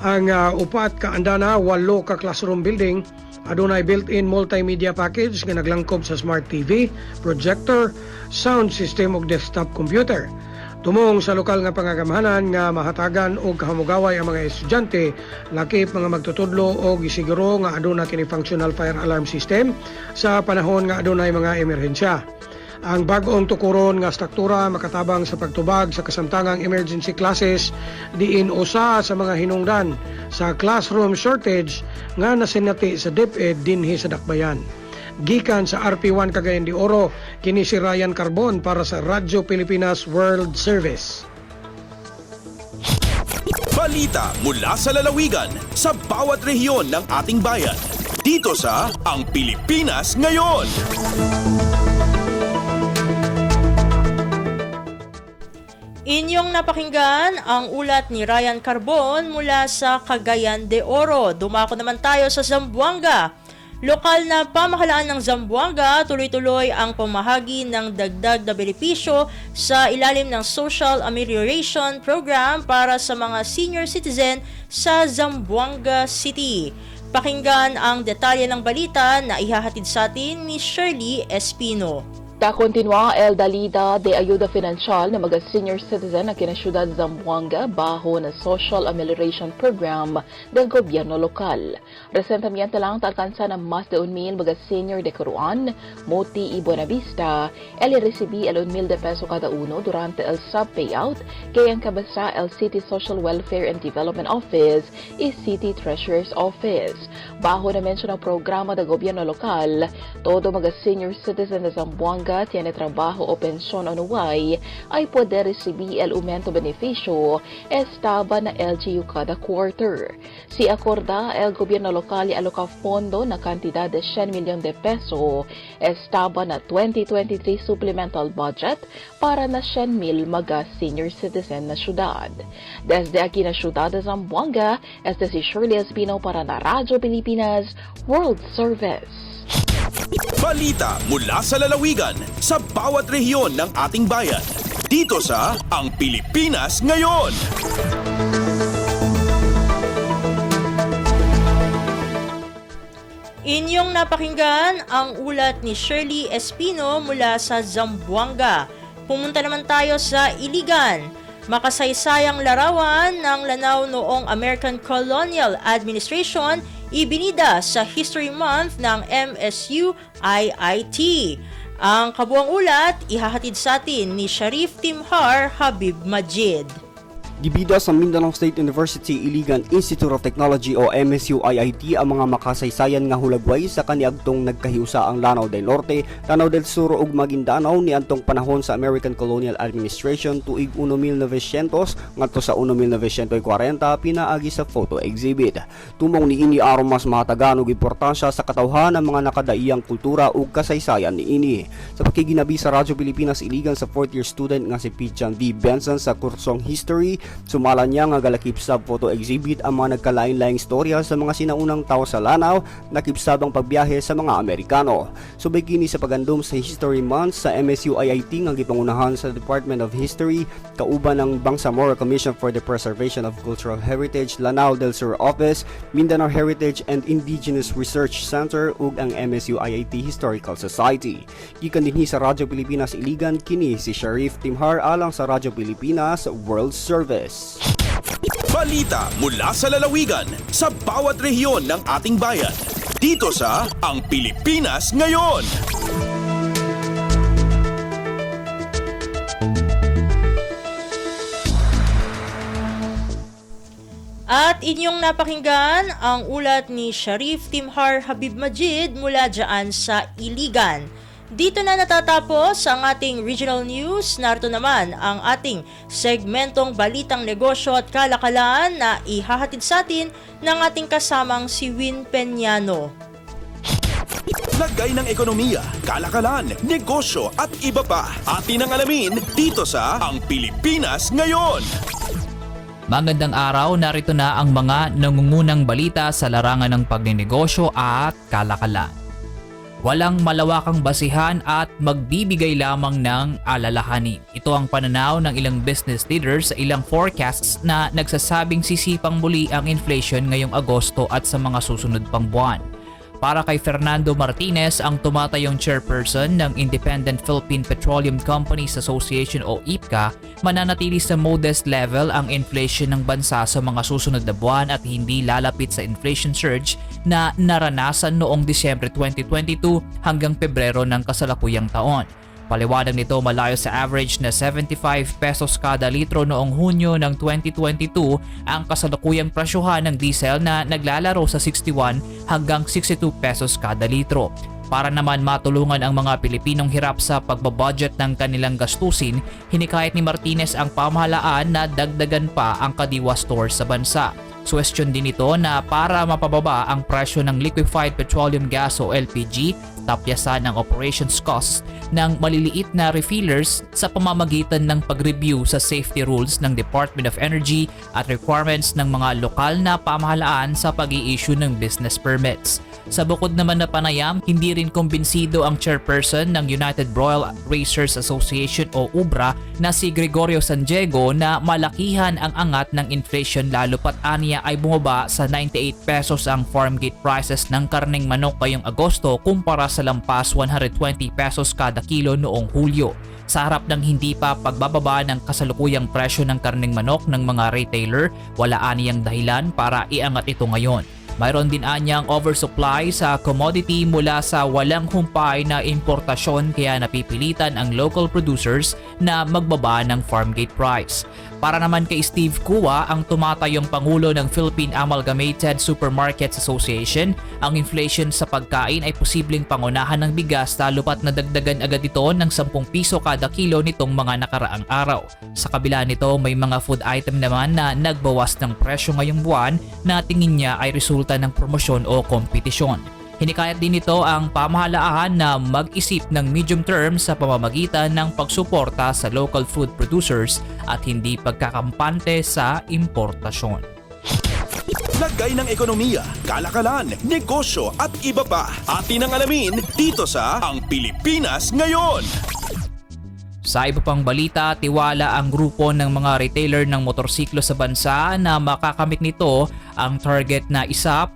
Ang upat ka andana 8 ka classroom building adunay built-in multimedia package nga naglangkob sa smart TV, projector, sound system ug desktop computer. Tumong sa lokal nga pangagamahanan nga mahatagan og kahamugaway ang mga estudyante, lakip mga magtutudlo og isiguro nga aduna kini functional fire alarm system sa panahon nga adunay mga emerhensya. Ang bag-ong tukuron nga struktura makatabang sa pagtubag sa kasamtangang emergency classes diin usa sa mga hinungdan sa classroom shortage nga nasinati sa DepEd dinhi sa Dakbayan. Gikan sa RP1 Cagayan de Oro, kini si Ryan Carbon para sa Radyo Pilipinas World Service. Balita mula sa lalawigan sa bawat rehiyon ng ating bayan. Dito sa Ang Pilipinas Ngayon. Inyong napakinggan ang ulat ni Ryan Carbon mula sa Cagayan de Oro. Dumako naman tayo sa Zamboanga. Lokal na pamahalaan ng Zamboanga tuloy-tuloy ang pamahagi ng dagdag na benepisyo sa ilalim ng Social Amelioration Program para sa mga senior citizen sa Zamboanga City. Pakinggan ang detalye ng balita na ihahatid sa atin ni Shirley Espino. Continua el dalida de ayuda financial na mga senior citizen na kinasyudad Zamboanga baho na Social Amelioration Program ng gobyerno lokal. Resentamiento lang alcanza ng mas de 1,000 mga senior de Coruan, Moti y Buenavista, el recibí el 1,000 de peso kada uno durante el sub-payout kay ang kabasa el City Social Welfare and Development Office y City Treasurer's Office. Baho na mensyon ang programa ng gobyerno lokal, todo mga senior citizen na Zamboanga tiene trabajo o pensyon anuway ay pwede recibir el aumento beneficio estaba na LGU kada quarter. Si acorda el gobierno local y aloca fondo na cantidad de 100 milyon de peso estaba na 2023 supplemental budget para na 100,000 mga senior citizen na syudad. Desde aquí na syudad de Zamboanga, este si Shirley Espino para na Radyo Pilipinas World Service. Balita mula sa lalawigan sa bawat rehiyon ng ating bayan. Dito sa Ang Pilipinas Ngayon. Inyong napakinggan ang ulat ni Shirley Espino mula sa Zamboanga. Pumunta naman tayo sa Iligan. Makasaysayang larawan ng Lanao noong American Colonial Administration ibinida sa History Month ng MSU IIT. Ang kabuang ulat ihahatid sa atin ni Sharif Timhar Habib Majid. Gibida sa Mindanao State University Iligan Institute of Technology o MSU IIT ang mga makasaysayan nga hulagway sa kaniadtong nagkahiusa ang Lanao del Norte, Lanao del Sur ug Maguindanao ni antong panahon sa American Colonial Administration tuig 1900 ngadto sa 1940 pinaagi sa photo exhibit. Tumong niini aron mas mahatagan og importansya sa katawhan ng mga nakadaiyang kultura ug kasaysayan niini. Sa pakiginabi sa Radyo Pilipinas Iligan sa 4th year student nga si Pichang V. Benson sa kursong History Sumala niya nga galakip sa photo exhibit ang mga nagkalain-laing storya sa mga sinaunang tao sa lanaw na kipsabang pagbiyahe sa mga Amerikano. Subay kini sa pagandom sa History Month sa MSU IIT nga gipangunahan sa Department of History kauban ng Bangsamoro Commission for the Preservation of Cultural Heritage, Lanao del Sur Office, Mindanao Heritage and Indigenous Research Center ug ang MSU IIT Historical Society. Gikan dinhi sa Radyo Pilipinas Iligan kini si Sharif Timhar alang sa Radyo Pilipinas World Service. Balita mula sa lalawigan sa bawat rehiyon ng ating bayan. Dito sa Ang Pilipinas Ngayon. At inyong napakinggan ang ulat ni Sharif Timhar Habib Majid mula dyan sa Iligan. Dito na natatapos ang ating regional news. Narito naman ang ating segmentong Balitang Negosyo at Kalakalan na ihahatid sa atin ng ating kasamang si Win Peñano. Lagay ng ekonomiya, kalakalan, negosyo at iba pa. Atin ang alamin dito sa Ang Pilipinas Ngayon. Magandang araw, narito na ang mga nangungunang balita sa larangan ng pagnenegosyo at kalakalan. Walang malawakang basihan at magbibigay lamang ng alalahanin. Ito ang pananaw ng ilang business leaders sa ilang forecasts na nagsasabing sisipang muli ang inflation ngayong Agosto at sa mga susunod pang buwan. Para kay Fernando Martinez, ang tumatayong chairperson ng Independent Philippine Petroleum Companies Association o IPCA, mananatili sa modest level ang inflation ng bansa sa mga susunod na buwan at hindi lalapit sa inflation surge na naranasan noong Disyembre 2022 hanggang Pebrero ng kasalukuyang taon. Paliwanag nito, malayo sa average na 75 pesos kada litro noong Hunyo ng 2022 ang kasalukuyang presyuhan ng diesel na naglalaro sa 61 hanggang 62 pesos kada litro. Para naman matulungan ang mga Pilipinong hirap sa pagbabudget ng kanilang gastusin, hinikayat ni Martinez ang pamahalaan na dagdagan pa ang kadiwa stores sa bansa. Suwestyon din ito na para mapababa ang presyo ng liquefied petroleum gas o LPG, tapyasan ang operations costs ng maliliit na refillers sa pamamagitan ng pag-review sa safety rules ng Department of Energy at requirements ng mga lokal na pamahalaan sa pag-i-issue ng business permits. Sa bukod naman na panayam, hindi rin kumbinsido ang chairperson ng United Broil Racers Association o UBRA na si Gregorio San Diego na malakihan ang angat ng inflation lalo pat aniya ay bumaba sa 98 pesos ang farm gate prices ng karneng manok ngayong Agosto kumpara sa lampas 120 pesos kada kilo noong Hulyo. Sa harap ng hindi pa pagbababa ng kasalukuyang presyo ng karneng manok ng mga retailer, wala aniyang dahilan para iangat ito ngayon. Mayroon din anyang oversupply sa commodity mula sa walang humpay na importasyon kaya napipilitan ang local producers na magbaba ng farm gate price. Para naman kay Steve Kua, ang tumatayong Pangulo ng Philippine Amalgamated Supermarkets Association, ang inflation sa pagkain ay posibleng pangunahan ng bigas lalo pat nadagdagan agad ito ng 10 piso kada kilo nitong mga nakaraang araw. Sa kabila nito, may mga food item naman na nagbawas ng presyo ngayong buwan na tingin niya ay resulta ng promosyon o kompetisyon. Hinikayat din ito ang pamahalaan na mag-isip ng medium term sa pamamagitan ng pagsuporta sa local food producers at hindi pagkakampante sa importasyon. Lagay ng ekonomiya, kalakalan, negosyo at iba pa. Atin ang alamin dito sa Ang Pilipinas Ngayon. Sa iba pang balita, tiwala ang grupo ng mga retailer ng motorsiklo sa bansa na makakamit nito ang target na 1.6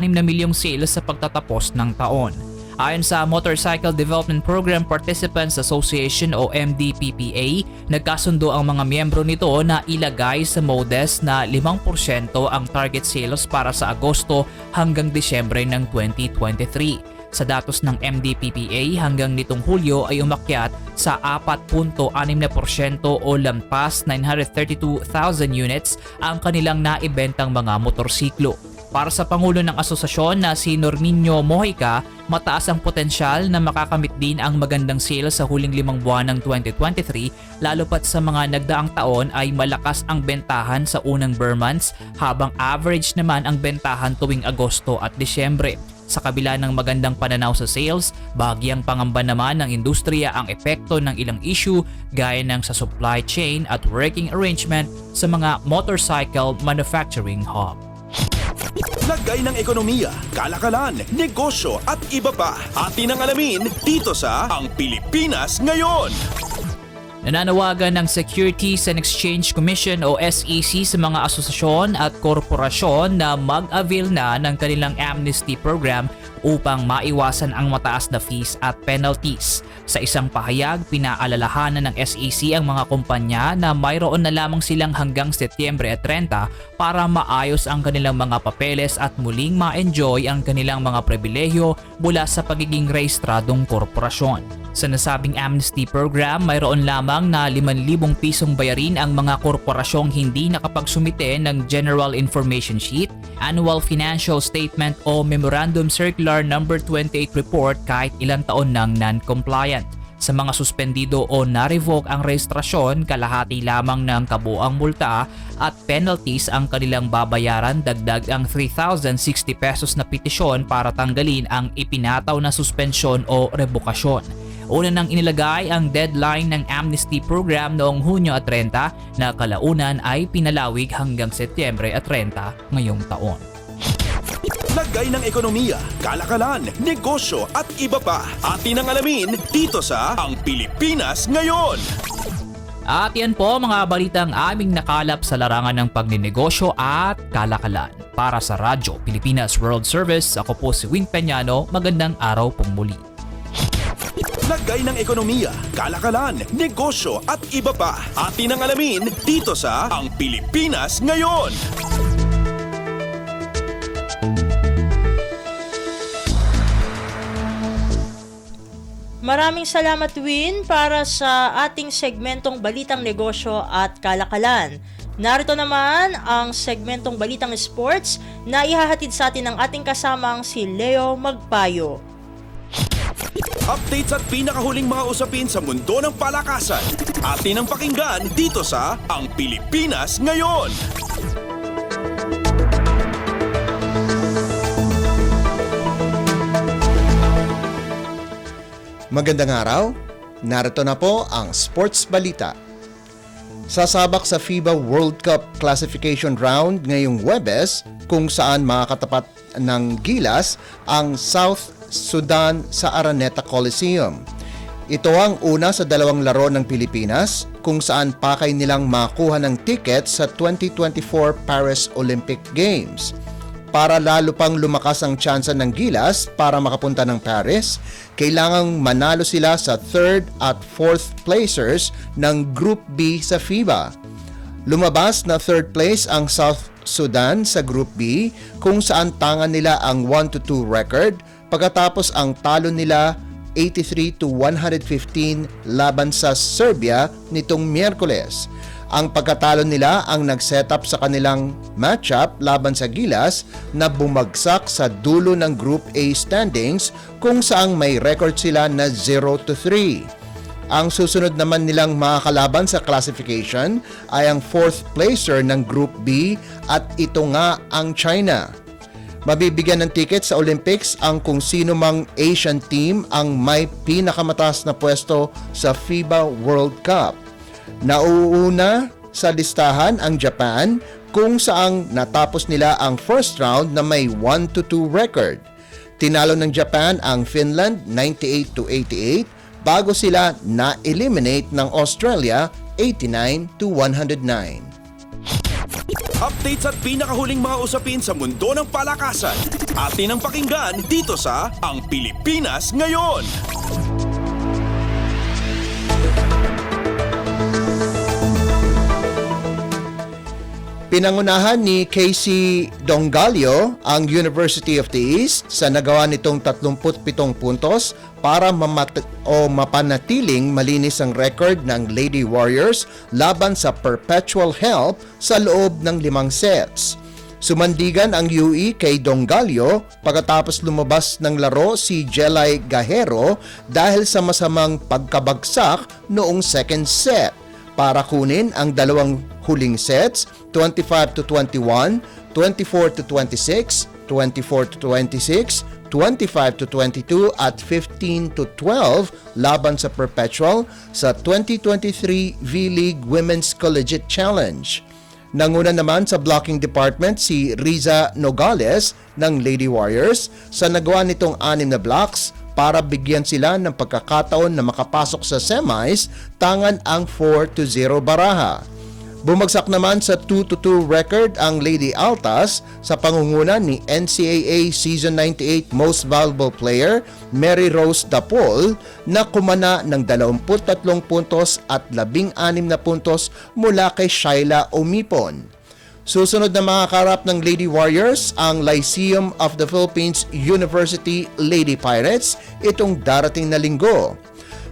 milyong sales sa pagtatapos ng taon. Ayon sa Motorcycle Development Program Participants Association o MDPPA, nagkasundo ang mga miyembro nito na ilagay sa modest na 5% ang target sales para sa Agosto hanggang Disyembre ng 2023. Sa datos ng MDPPA, hanggang nitong Hulyo ay umakyat sa 4.6% o lampas 932,000 units ang kanilang naibentang mga motorsiklo. Para sa Pangulo ng Asosasyon na si Norminio Mojica, mataas ang potensyal na makakamit din ang magandang sales sa huling 5 buwan ng 2023 lalo pat sa mga nagdaang taon ay malakas ang bentahan sa unang bare months habang average naman ang bentahan tuwing Agosto at Disyembre. Sa kabila ng magandang pananaw sa sales, bahagyang pangamba naman ng industriya ang epekto ng ilang issue gaya ng sa supply chain at working arrangement sa mga motorcycle manufacturing hub. Lagay ng ekonomiya, kalakalan, negosyo at iba pa. Atin ang alamin dito sa Ang Pilipinas Ngayon. Nananawagan ng Securities and Exchange Commission o SEC sa mga asosasyon at korporasyon na mag-avail na ng kanilang amnesty program upang maiwasan ang mataas na fees at penalties. Sa isang pahayag, pinaalalahanan ng SEC ang mga kumpanya na mayroon na lamang silang hanggang Setyembre 30 para maayos ang kanilang mga papeles at muling ma-enjoy ang kanilang mga pribilehyo mula sa pagiging rehistradong korporasyon. Sa nasabing amnesty program, mayroon lamang na 5,000 pisong bayarin ang mga korporasyong hindi nakapagsumite ng General Information Sheet, Annual Financial Statement o Memorandum Circular No. 28 Report kahit ilang taon nang non-compliant. Sa mga suspendido o na-revoke ang rehistrasyon, kalahati lamang ng kabuang multa at penalties ang kanilang babayaran, dagdag ang 3,060 pesos na petisyon para tanggalin ang ipinataw na suspensyon o rebokasyon. Una nang inilagay ang deadline ng amnesty program noong Hunyo 30 na kalaunan ay pinalawig hanggang Setyembre 30 ngayong taon. Lagay ng ekonomiya, kalakalan, negosyo at iba pa. Atin ang alamin dito sa Ang Pilipinas Ngayon. At yan po mga balitang aming nakalap sa larangan ng pagninegosyo at kalakalan. Para sa Radyo Pilipinas World Service, ako po si Wing Peñano. Magandang araw pong muli. Lagay ng ekonomiya, kalakalan, negosyo at iba pa. Atin ang alamin dito sa Ang Pilipinas Ngayon. Maraming salamat, Win, para sa ating segmentong Balitang Negosyo at Kalakalan. Narito naman ang segmentong Balitang Sports na ihahatid sa atin ng ating kasamang si Leo Magpayo. Updates at pinakahuling mga usapin sa mundo ng palakasan. Atin ang pakinggan dito sa Ang Pilipinas Ngayon. Magandang araw, narito na po ang Sports Balita. Sasabak sa FIBA World Cup Classification Round ngayong Huwebes kung saan makakatapat ng Gilas ang South Sudan sa Araneta Coliseum. Ito ang una sa dalawang laro ng Pilipinas kung saan pakay nilang makuha ng ticket sa 2024 Paris Olympic Games. Para lalo pang lumakas ang tsansa ng Gilas para makapunta ng Paris, kailangang manalo sila sa 3rd at 4th placers ng Group B sa FIBA. Lumabas na 3rd place ang South Sudan sa Group B kung saan tangan nila ang 1-2 record pagkatapos ang talo nila 83-115 laban sa Serbia nitong Miyerkules. Ang pagkatalo nila ang nag-setup sa kanilang matchup laban sa Gilas na bumagsak sa dulo ng Group A standings kung saang may record sila na 0-3. Ang susunod naman nilang makakalaban sa classification ay ang 4th placer ng Group B at ito nga ang China. Mabibigyan ng ticket sa Olympics ang kung sino mang Asian team ang may pinakamataas na pwesto sa FIBA World Cup. Nauuna sa listahan ang Japan kung saang natapos nila ang first round na may 1-2 record. Tinalo ng Japan ang Finland 98-88 bago sila na-eliminate ng Australia 89-109. Updates at pinakahuling mga usapin sa mundo ng palakasan. Atin ang pakinggan dito sa Ang Pilipinas Ngayon. Pinangunahan ni Casey Dongalio ang University of the East sa nagawa nitong 37 puntos para mapanatiling malinis ang record ng Lady Warriors laban sa Perpetual Help sa loob ng 5 sets. Sumandigan ang UE kay Dongalio pagkatapos lumabas ng laro si Jelay Gahero dahil sa masamang pagkabagsak noong second set para kunin ang dalawang huling sets 25-21, 24-26, 24-26, 25-22 at 15-12 laban sa Perpetual sa 2023 V-League Women's Collegiate Challenge. Nanguna naman sa blocking department si Riza Nogales ng Lady Warriors sa nagawa nitong 6 na blocks para bigyan sila ng pagkakataon na makapasok sa semis tangan ang 4-0 baraha. Bumagsak naman sa 2-2 record ang Lady Altas sa pangunguna ni NCAA Season 98 Most Valuable Player Mary Rose Dapol na kumana ng 23 puntos at 16 na puntos mula kay Shaila Omipon. Susunod na makakarap ng Lady Warriors ang Lyceum of the Philippines University Lady Pirates itong darating na linggo.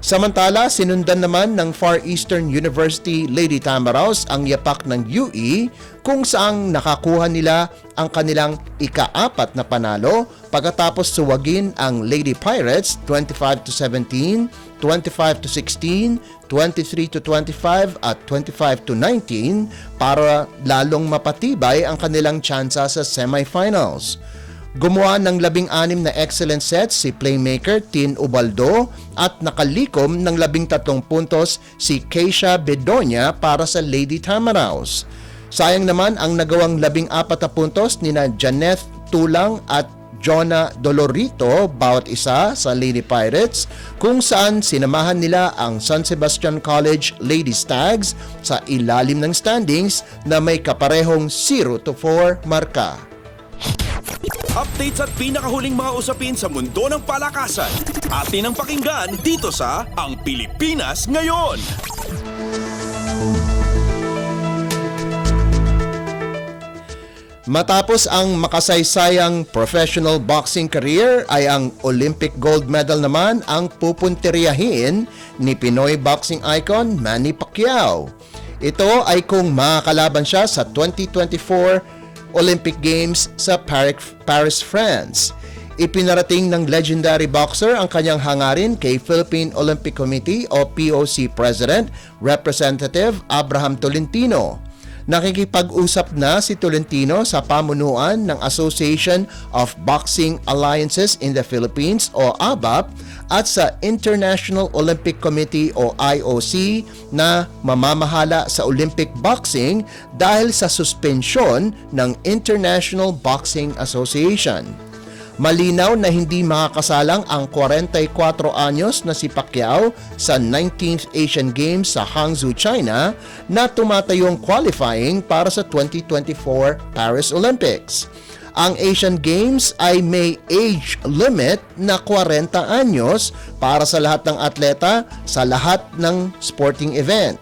Samantala, sinundan naman ng Far Eastern University Lady Tamaraws ang yapak ng UE kung saang nakakuha nila ang kanilang ika-4 na panalo pagkatapos suwagin ang Lady Pirates 25-17, 25-16, 23-25 at 25-19 para lalong mapatibay ang kanilang tsansa sa semifinals. Gumawa ng 16 na excellent sets si playmaker Tin Ubaldo at nakalikom ng 13 puntos si Keisha Bedonia para sa Lady Tamaraws. Sayang naman ang nagawang 14 na puntos nina Janeth Tulang at Jonah Dolorito bawat isa sa Lady Pirates kung saan sinamahan nila ang San Sebastian College Lady Stags sa ilalim ng standings na may kaparehong 0-4 marka. Updates at pinakahuling mga usapin sa mundo ng palakasan. Atin ang pakinggan dito sa Ang Pilipinas Ngayon. Matapos ang makasaysayang professional boxing career ay ang Olympic gold medal naman ang pupuntiryahin ni Pinoy boxing icon Manny Pacquiao. Ito ay kung makakalaban siya sa 2024 Olympic Games sa Paris, France. Ipinarating ng legendary boxer ang kanyang hangarin kay Philippine Olympic Committee o POC President Representative Abraham Tolentino. Nakikipag-usap na si Tolentino sa pamunuan ng Association of Boxing Alliances in the Philippines o ABAP at sa International Olympic Committee o IOC na mamamahala sa Olympic boxing dahil sa suspensyon ng International Boxing Association. Malinaw na hindi makakasalang ang 44 anyos na si Pacquiao sa 19th Asian Games sa Hangzhou, China na tumatayong qualifying para sa 2024 Paris Olympics. Ang Asian Games ay may age limit na 40 anyos para sa lahat ng atleta sa lahat ng sporting event.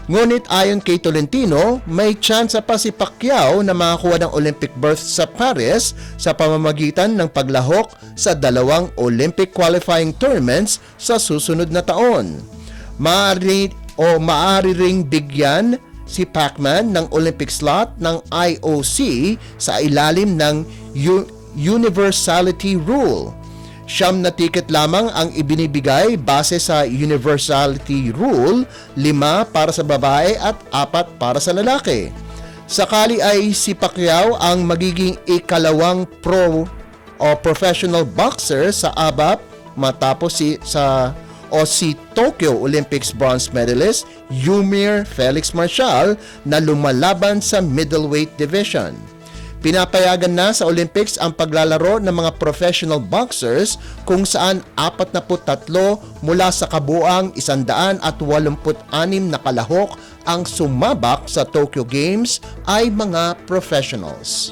Ngunit ayon kay Tolentino, may tsansa pa si Pacquiao na makakuha ng Olympic berth sa Paris sa pamamagitan ng paglahok sa 2 Olympic qualifying tournaments sa susunod na taon. Maaari ring bigyan si Pacman ng Olympic slot ng IOC sa ilalim ng Universality Rule. 9 na ticket lamang ang ibinibigay base sa Universality Rule, 5 para sa babae at 4 para sa lalaki. Sakali ay si Pacquiao ang magiging ikalawang pro o professional boxer sa ABAP matapos si Tokyo Olympics bronze medalist Yumir Felix Marshall na lumalaban sa middleweight division. Pinapayagan na sa Olympics ang paglalaro ng mga professional boxers kung saan 43 mula sa kabuang 186 na kalahok ang sumabak sa Tokyo Games ay mga professionals.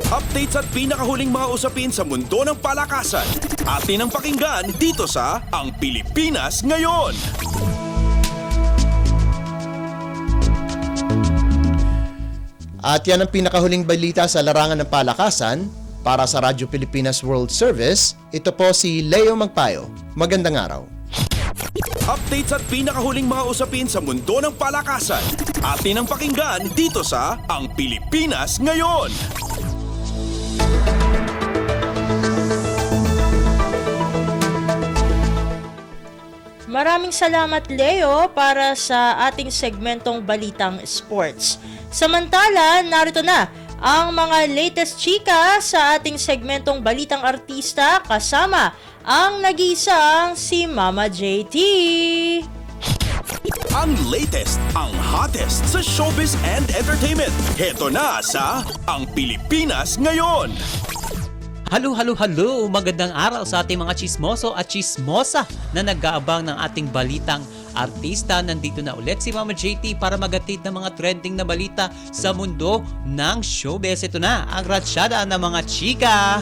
Updates at pinakahuling mga usapin sa mundo ng palakasan. Atin ang pakinggan dito sa Ang Pilipinas Ngayon. At yan ang pinakahuling balita sa larangan ng palakasan. Para sa Radyo Pilipinas World Service, ito po si Leo Magpayo. Magandang araw. Updates at pinakahuling mga usapin sa mundo ng palakasan. Atin ang pakinggan dito sa Ang Pilipinas Ngayon. Maraming salamat, Leo, para sa ating segmentong Balitang Sports. Samantala, narito na ang mga latest chika sa ating segmentong Balitang Artista kasama ang nag-iisang si Mama JT. Ang latest, ang hottest sa showbiz and entertainment. Heto na sa Ang Pilipinas Ngayon. Halo! Magandang araw sa ating mga chismoso at chismosa na nag-aabang ng ating balitang artista. Nandito na ulit si Mama JT para magatid ng mga trending na balita sa mundo ng showbiz. Ito na ang ratsyada ng mga chika.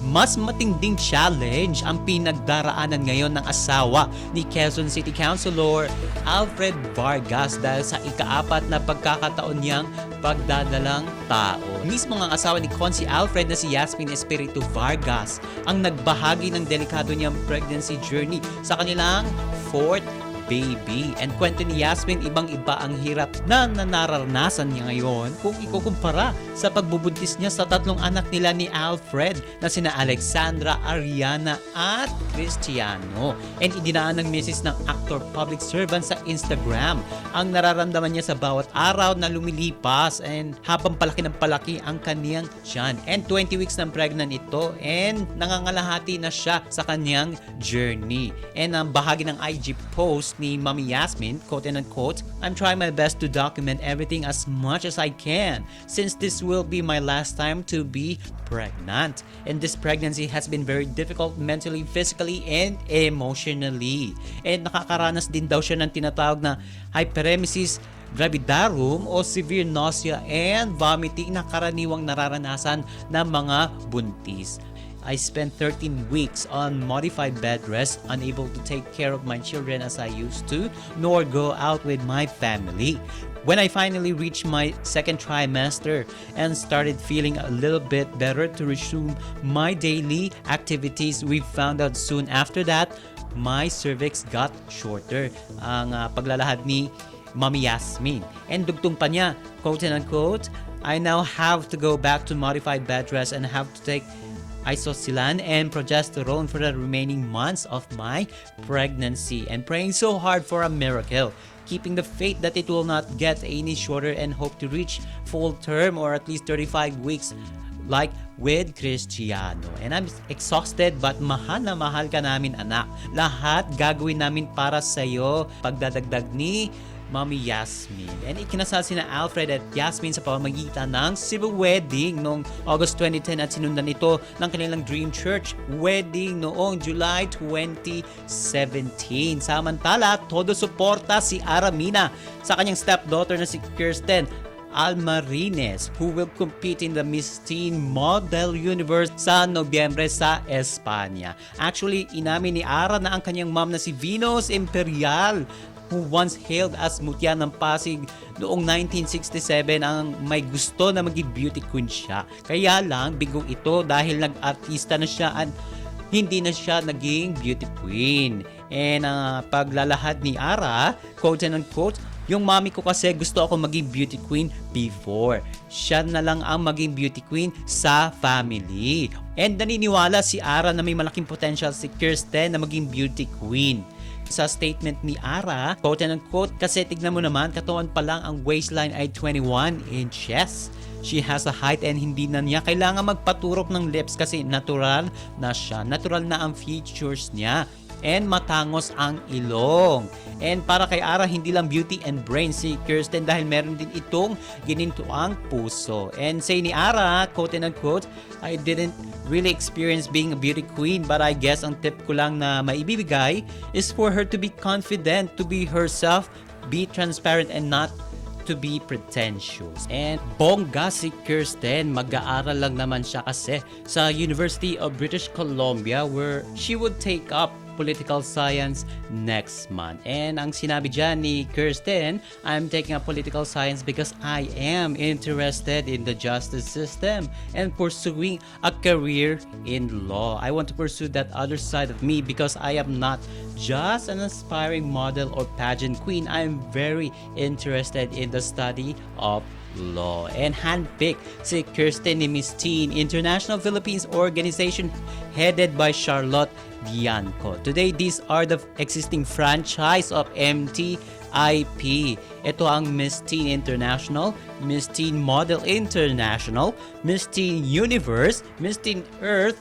Mas matinding challenge ang pinagdaraanan ngayon ng asawa ni Quezon City Councilor Alfred Vargas dahil sa ika-4 na pagkakataon niyang pagdadalang tao. Mismo ang asawa ni Consi Alfred na si Yasmin Espiritu Vargas ang nagbahagi ng delikado niyang pregnancy journey sa kanilang 4th baby. And kwento ni Yasmin, ibang-iba ang hirap na nararanasan niya ngayon kung ikukumpara sa pagbubuntis niya sa 3 anak nila ni Alfred na sina Alexandra, Ariana at Cristiano. And idinaan ng misis ng actor public servant sa Instagram ang nararamdaman niya sa bawat araw na lumilipas and habang palaki ng palaki ang kaniyang tiyan. And 20 weeks ng pregnant ito and nangangalahati na siya sa kaniyang journey. And ang bahagi ng IG post ni Mami Yasmin, quote and unquote, "I'm trying my best to document everything as much as I can since this will be my last time to be pregnant. And this pregnancy has been very difficult mentally, physically, and emotionally." And nakakaranas din daw siya ng tinatawag na hyperemesis gravidarum o severe nausea and vomiting na karaniwang nararanasan ng mga buntis. I spent 13 weeks on modified bed rest, unable to take care of my children as I used to, nor go out with my family. When I finally reached my 2nd trimester and started feeling a little bit better to resume my daily activities, we found out soon after that, my cervix got shorter. Ang paglalahad ni Mami Yasmin. And dugtong pa niya, quote and unquote, "I now have to go back to modified bed rest and have to take isosilan and progesterone for the remaining months of my pregnancy and praying so hard for a miracle, keeping the faith that it will not get any shorter and hope to reach full term or at least 35 weeks like with Cristiano. And I'm exhausted but mahal na mahal ka namin, anak. Lahat gagawin namin para sa'yo." Pagdadagdag ni Mami Yasmin. And ikinasal sina Alfred at Yasmin sa pamamagitan ng civil wedding noong August 2010 at sinundan ito ng kanilang dream church wedding noong July 2017. Samantala, todo suporta si Aramina sa kanyang stepdaughter na si Kirsten Almarines, who will compete in the Miss Teen Model Universe sa Nobyembre sa Espanya. Actually, inamin ni Ara na ang kanyang mom na si Venus Imperial, who once hailed as Mutya ng Pasig noong 1967, ang may gusto na maging beauty queen siya. Kaya lang, bigo ito dahil nag-artista na siya at hindi na siya naging beauty queen. And paglalahad ni Ara, quote and unquote, "Yung mami ko kasi gusto ako maging beauty queen before. Siya na lang ang maging beauty queen sa family." And naniniwala si Ara na may malaking potential si Kirsten na maging beauty queen. Sa statement ni Ara, quote and unquote, "Kasi tignan mo naman, katawan pa lang ang waistline ay 21 inches. She has a height and hindi na niya kailangan magpaturok ng lips kasi natural na siya. Natural na ang features niya. And matangos ang ilong." And para kay Ara, hindi lang beauty and brain si Kirsten dahil meron din itong ginintuang puso. And say ni Ara, quote and unquote, "I didn't really experience being a beauty queen, but I guess ang tip ko lang na maibibigay is for her to be confident, to be herself, be transparent and not to be pretentious." And bongga si Kirsten, mag-aaral lang naman siya kasi sa University of British Columbia where she would take up political science next month. And ang sinabi dyan ni Kirsten, "I'm taking up political science because I am interested in the justice system and pursuing a career in law. I want to pursue that other side of me because I am not just an aspiring model or pageant queen. I'm very interested in the study of law." And handpicked si Kirsten ni Miss Teen International Philippines Organization headed by Charlotte Bianco. Today, these are the existing franchise of MT IP. Ito ang Miss Teen International, Miss Teen Model International, Miss Teen Universe, Miss Teen Earth,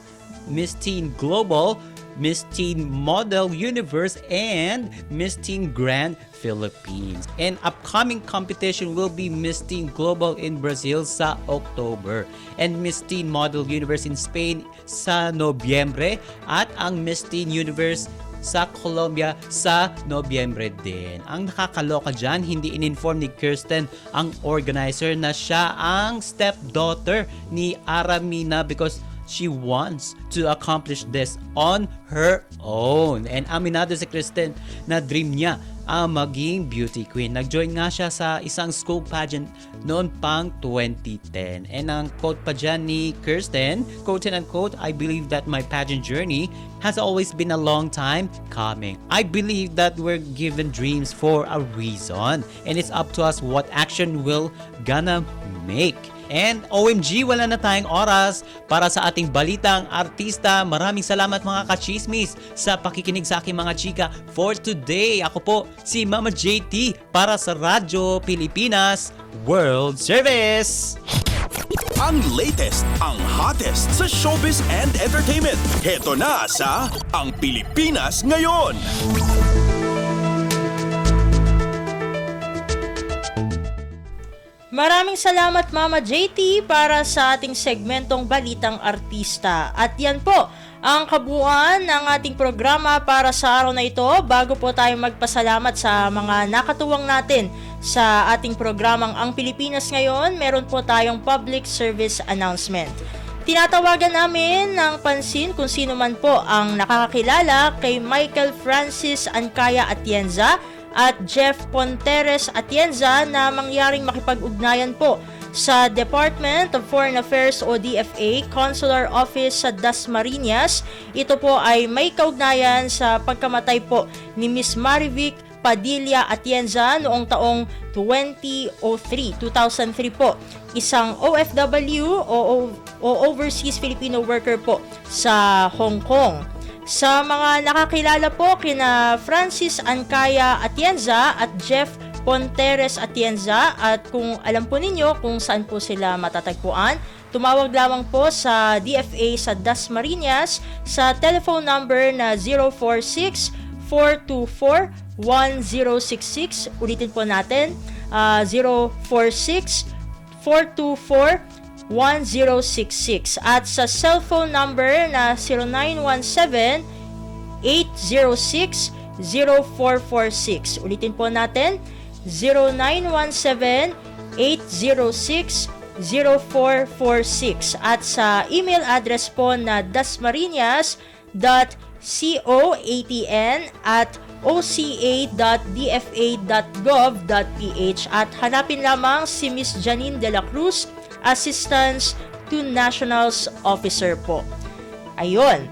Miss Teen Global, Miss Teen Model Universe, and Miss Teen Grand Philippines. And upcoming competition will be Miss Teen Global in Brazil sa October and Miss Teen Model Universe in Spain sa Nobyembre at ang Miss Teen Universe sa Colombia sa Nobyembre din. Ang nakakaloka dyan, hindi in-inform ni Kirsten ang organizer na siya ang stepdaughter ni Aramina because she wants to accomplish this on her own. And aminado si Kristen na dream niya ang maging beauty queen. Nag-join nga siya sa isang school pageant noon pang 2010. And ang quote pa dyan ni Kirsten, quote and unquote, "I believe that my pageant journey has always been a long time coming. I believe that we're given dreams for a reason. And it's up to us what action we're gonna make." And OMG, wala na tayong oras para sa ating balitang artista. Maraming salamat mga kachismis sa pakikinig sa aking mga chika for today. Ako po si Mama JT para sa Radyo Pilipinas World Service. Ang latest, ang hottest sa showbiz and entertainment. Heto na sa Ang Pilipinas Ngayon. Maraming salamat Mama JT para sa ating segmentong Balitang Artista. At yan po ang kabuuan ng ating programa para sa araw na ito. Bago po tayo magpasalamat sa mga nakatuwang natin sa ating programang Ang Pilipinas Ngayon, meron po tayong public service announcement. Tinatawagan namin ng pansin kung sino man po ang nakakakilala kay Michael Francis Ancaya Atienza at Jeff Ponteres Atienza na mangyaring makipag-ugnayan po sa Department of Foreign Affairs o DFA Consular Office sa Dasmariñas. Ito po ay may kaugnayan sa pagkamatay po ni Miss Marivic Padilla Atienza noong taong 2003 po. Isang OFW o Overseas Filipino Worker po sa Hong Kong. Sa mga nakakilala po kina Francis Ancaya Atienza at Jeff Ponteres Atienza, at kung alam po ninyo kung saan po sila matatagpuan, tumawag lamang po sa DFA sa Dasmariñas sa telephone number na 046-424-1066. Ulitin po natin, 046-424-1066, at sa cellphone number na 0917-806-0446. Ulitin po natin, 0917-806-0446, at sa email address po na dasmariñas.coatn@oca.dfa.gov.ph, at hanapin lamang si Miss Janine de la Cruz, Assistance to Nationals Officer po. Ayun.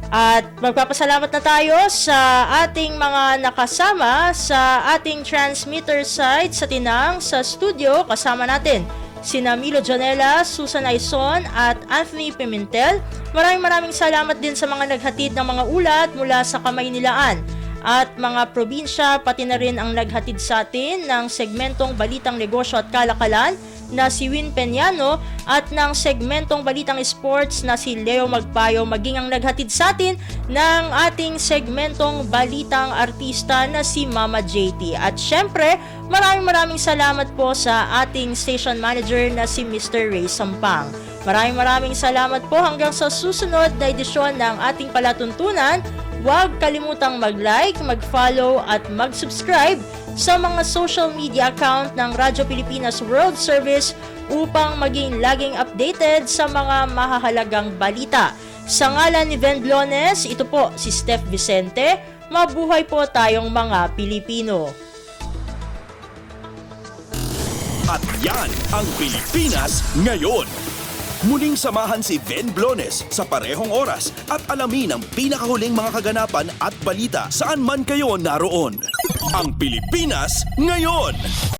At magpapasalamat na tayo sa ating mga nakasama sa ating transmitter site sa Tinang. Sa studio, kasama natin sina Milo Janela, Susan Aison at Anthony Pimentel. Maraming salamat din sa mga naghatid ng mga ulat mula sa Kamaynilaan at mga probinsya, pati na rin ang naghatid sa atin ng segmentong Balitang Negosyo at Kalakalan na si Win Peñano at ng segmentong Balitang Sports na si Leo Magpayo, maging ang naghatid sa atin ng ating segmentong Balitang Artista na si Mama JT. At syempre, maraming salamat po sa ating station manager na si Mr. Ray Sampang. Maraming salamat po. Hanggang sa susunod na edisyon ng ating palatuntunan, huwag kalimutang mag-like, mag-follow at mag-subscribe sa mga social media account ng Radyo Pilipinas World Service upang maging laging updated sa mga mahahalagang balita. Sa ngalan ni Ven Blones, ito po si Steph Vicente. Mabuhay po tayong mga Pilipino. At yan ang Pilipinas Ngayon. Muling samahan si Ven Blones sa parehong oras at alamin ang pinakahuling mga kaganapan at balita saan man kayo naroon. Ang Pilipinas Ngayon.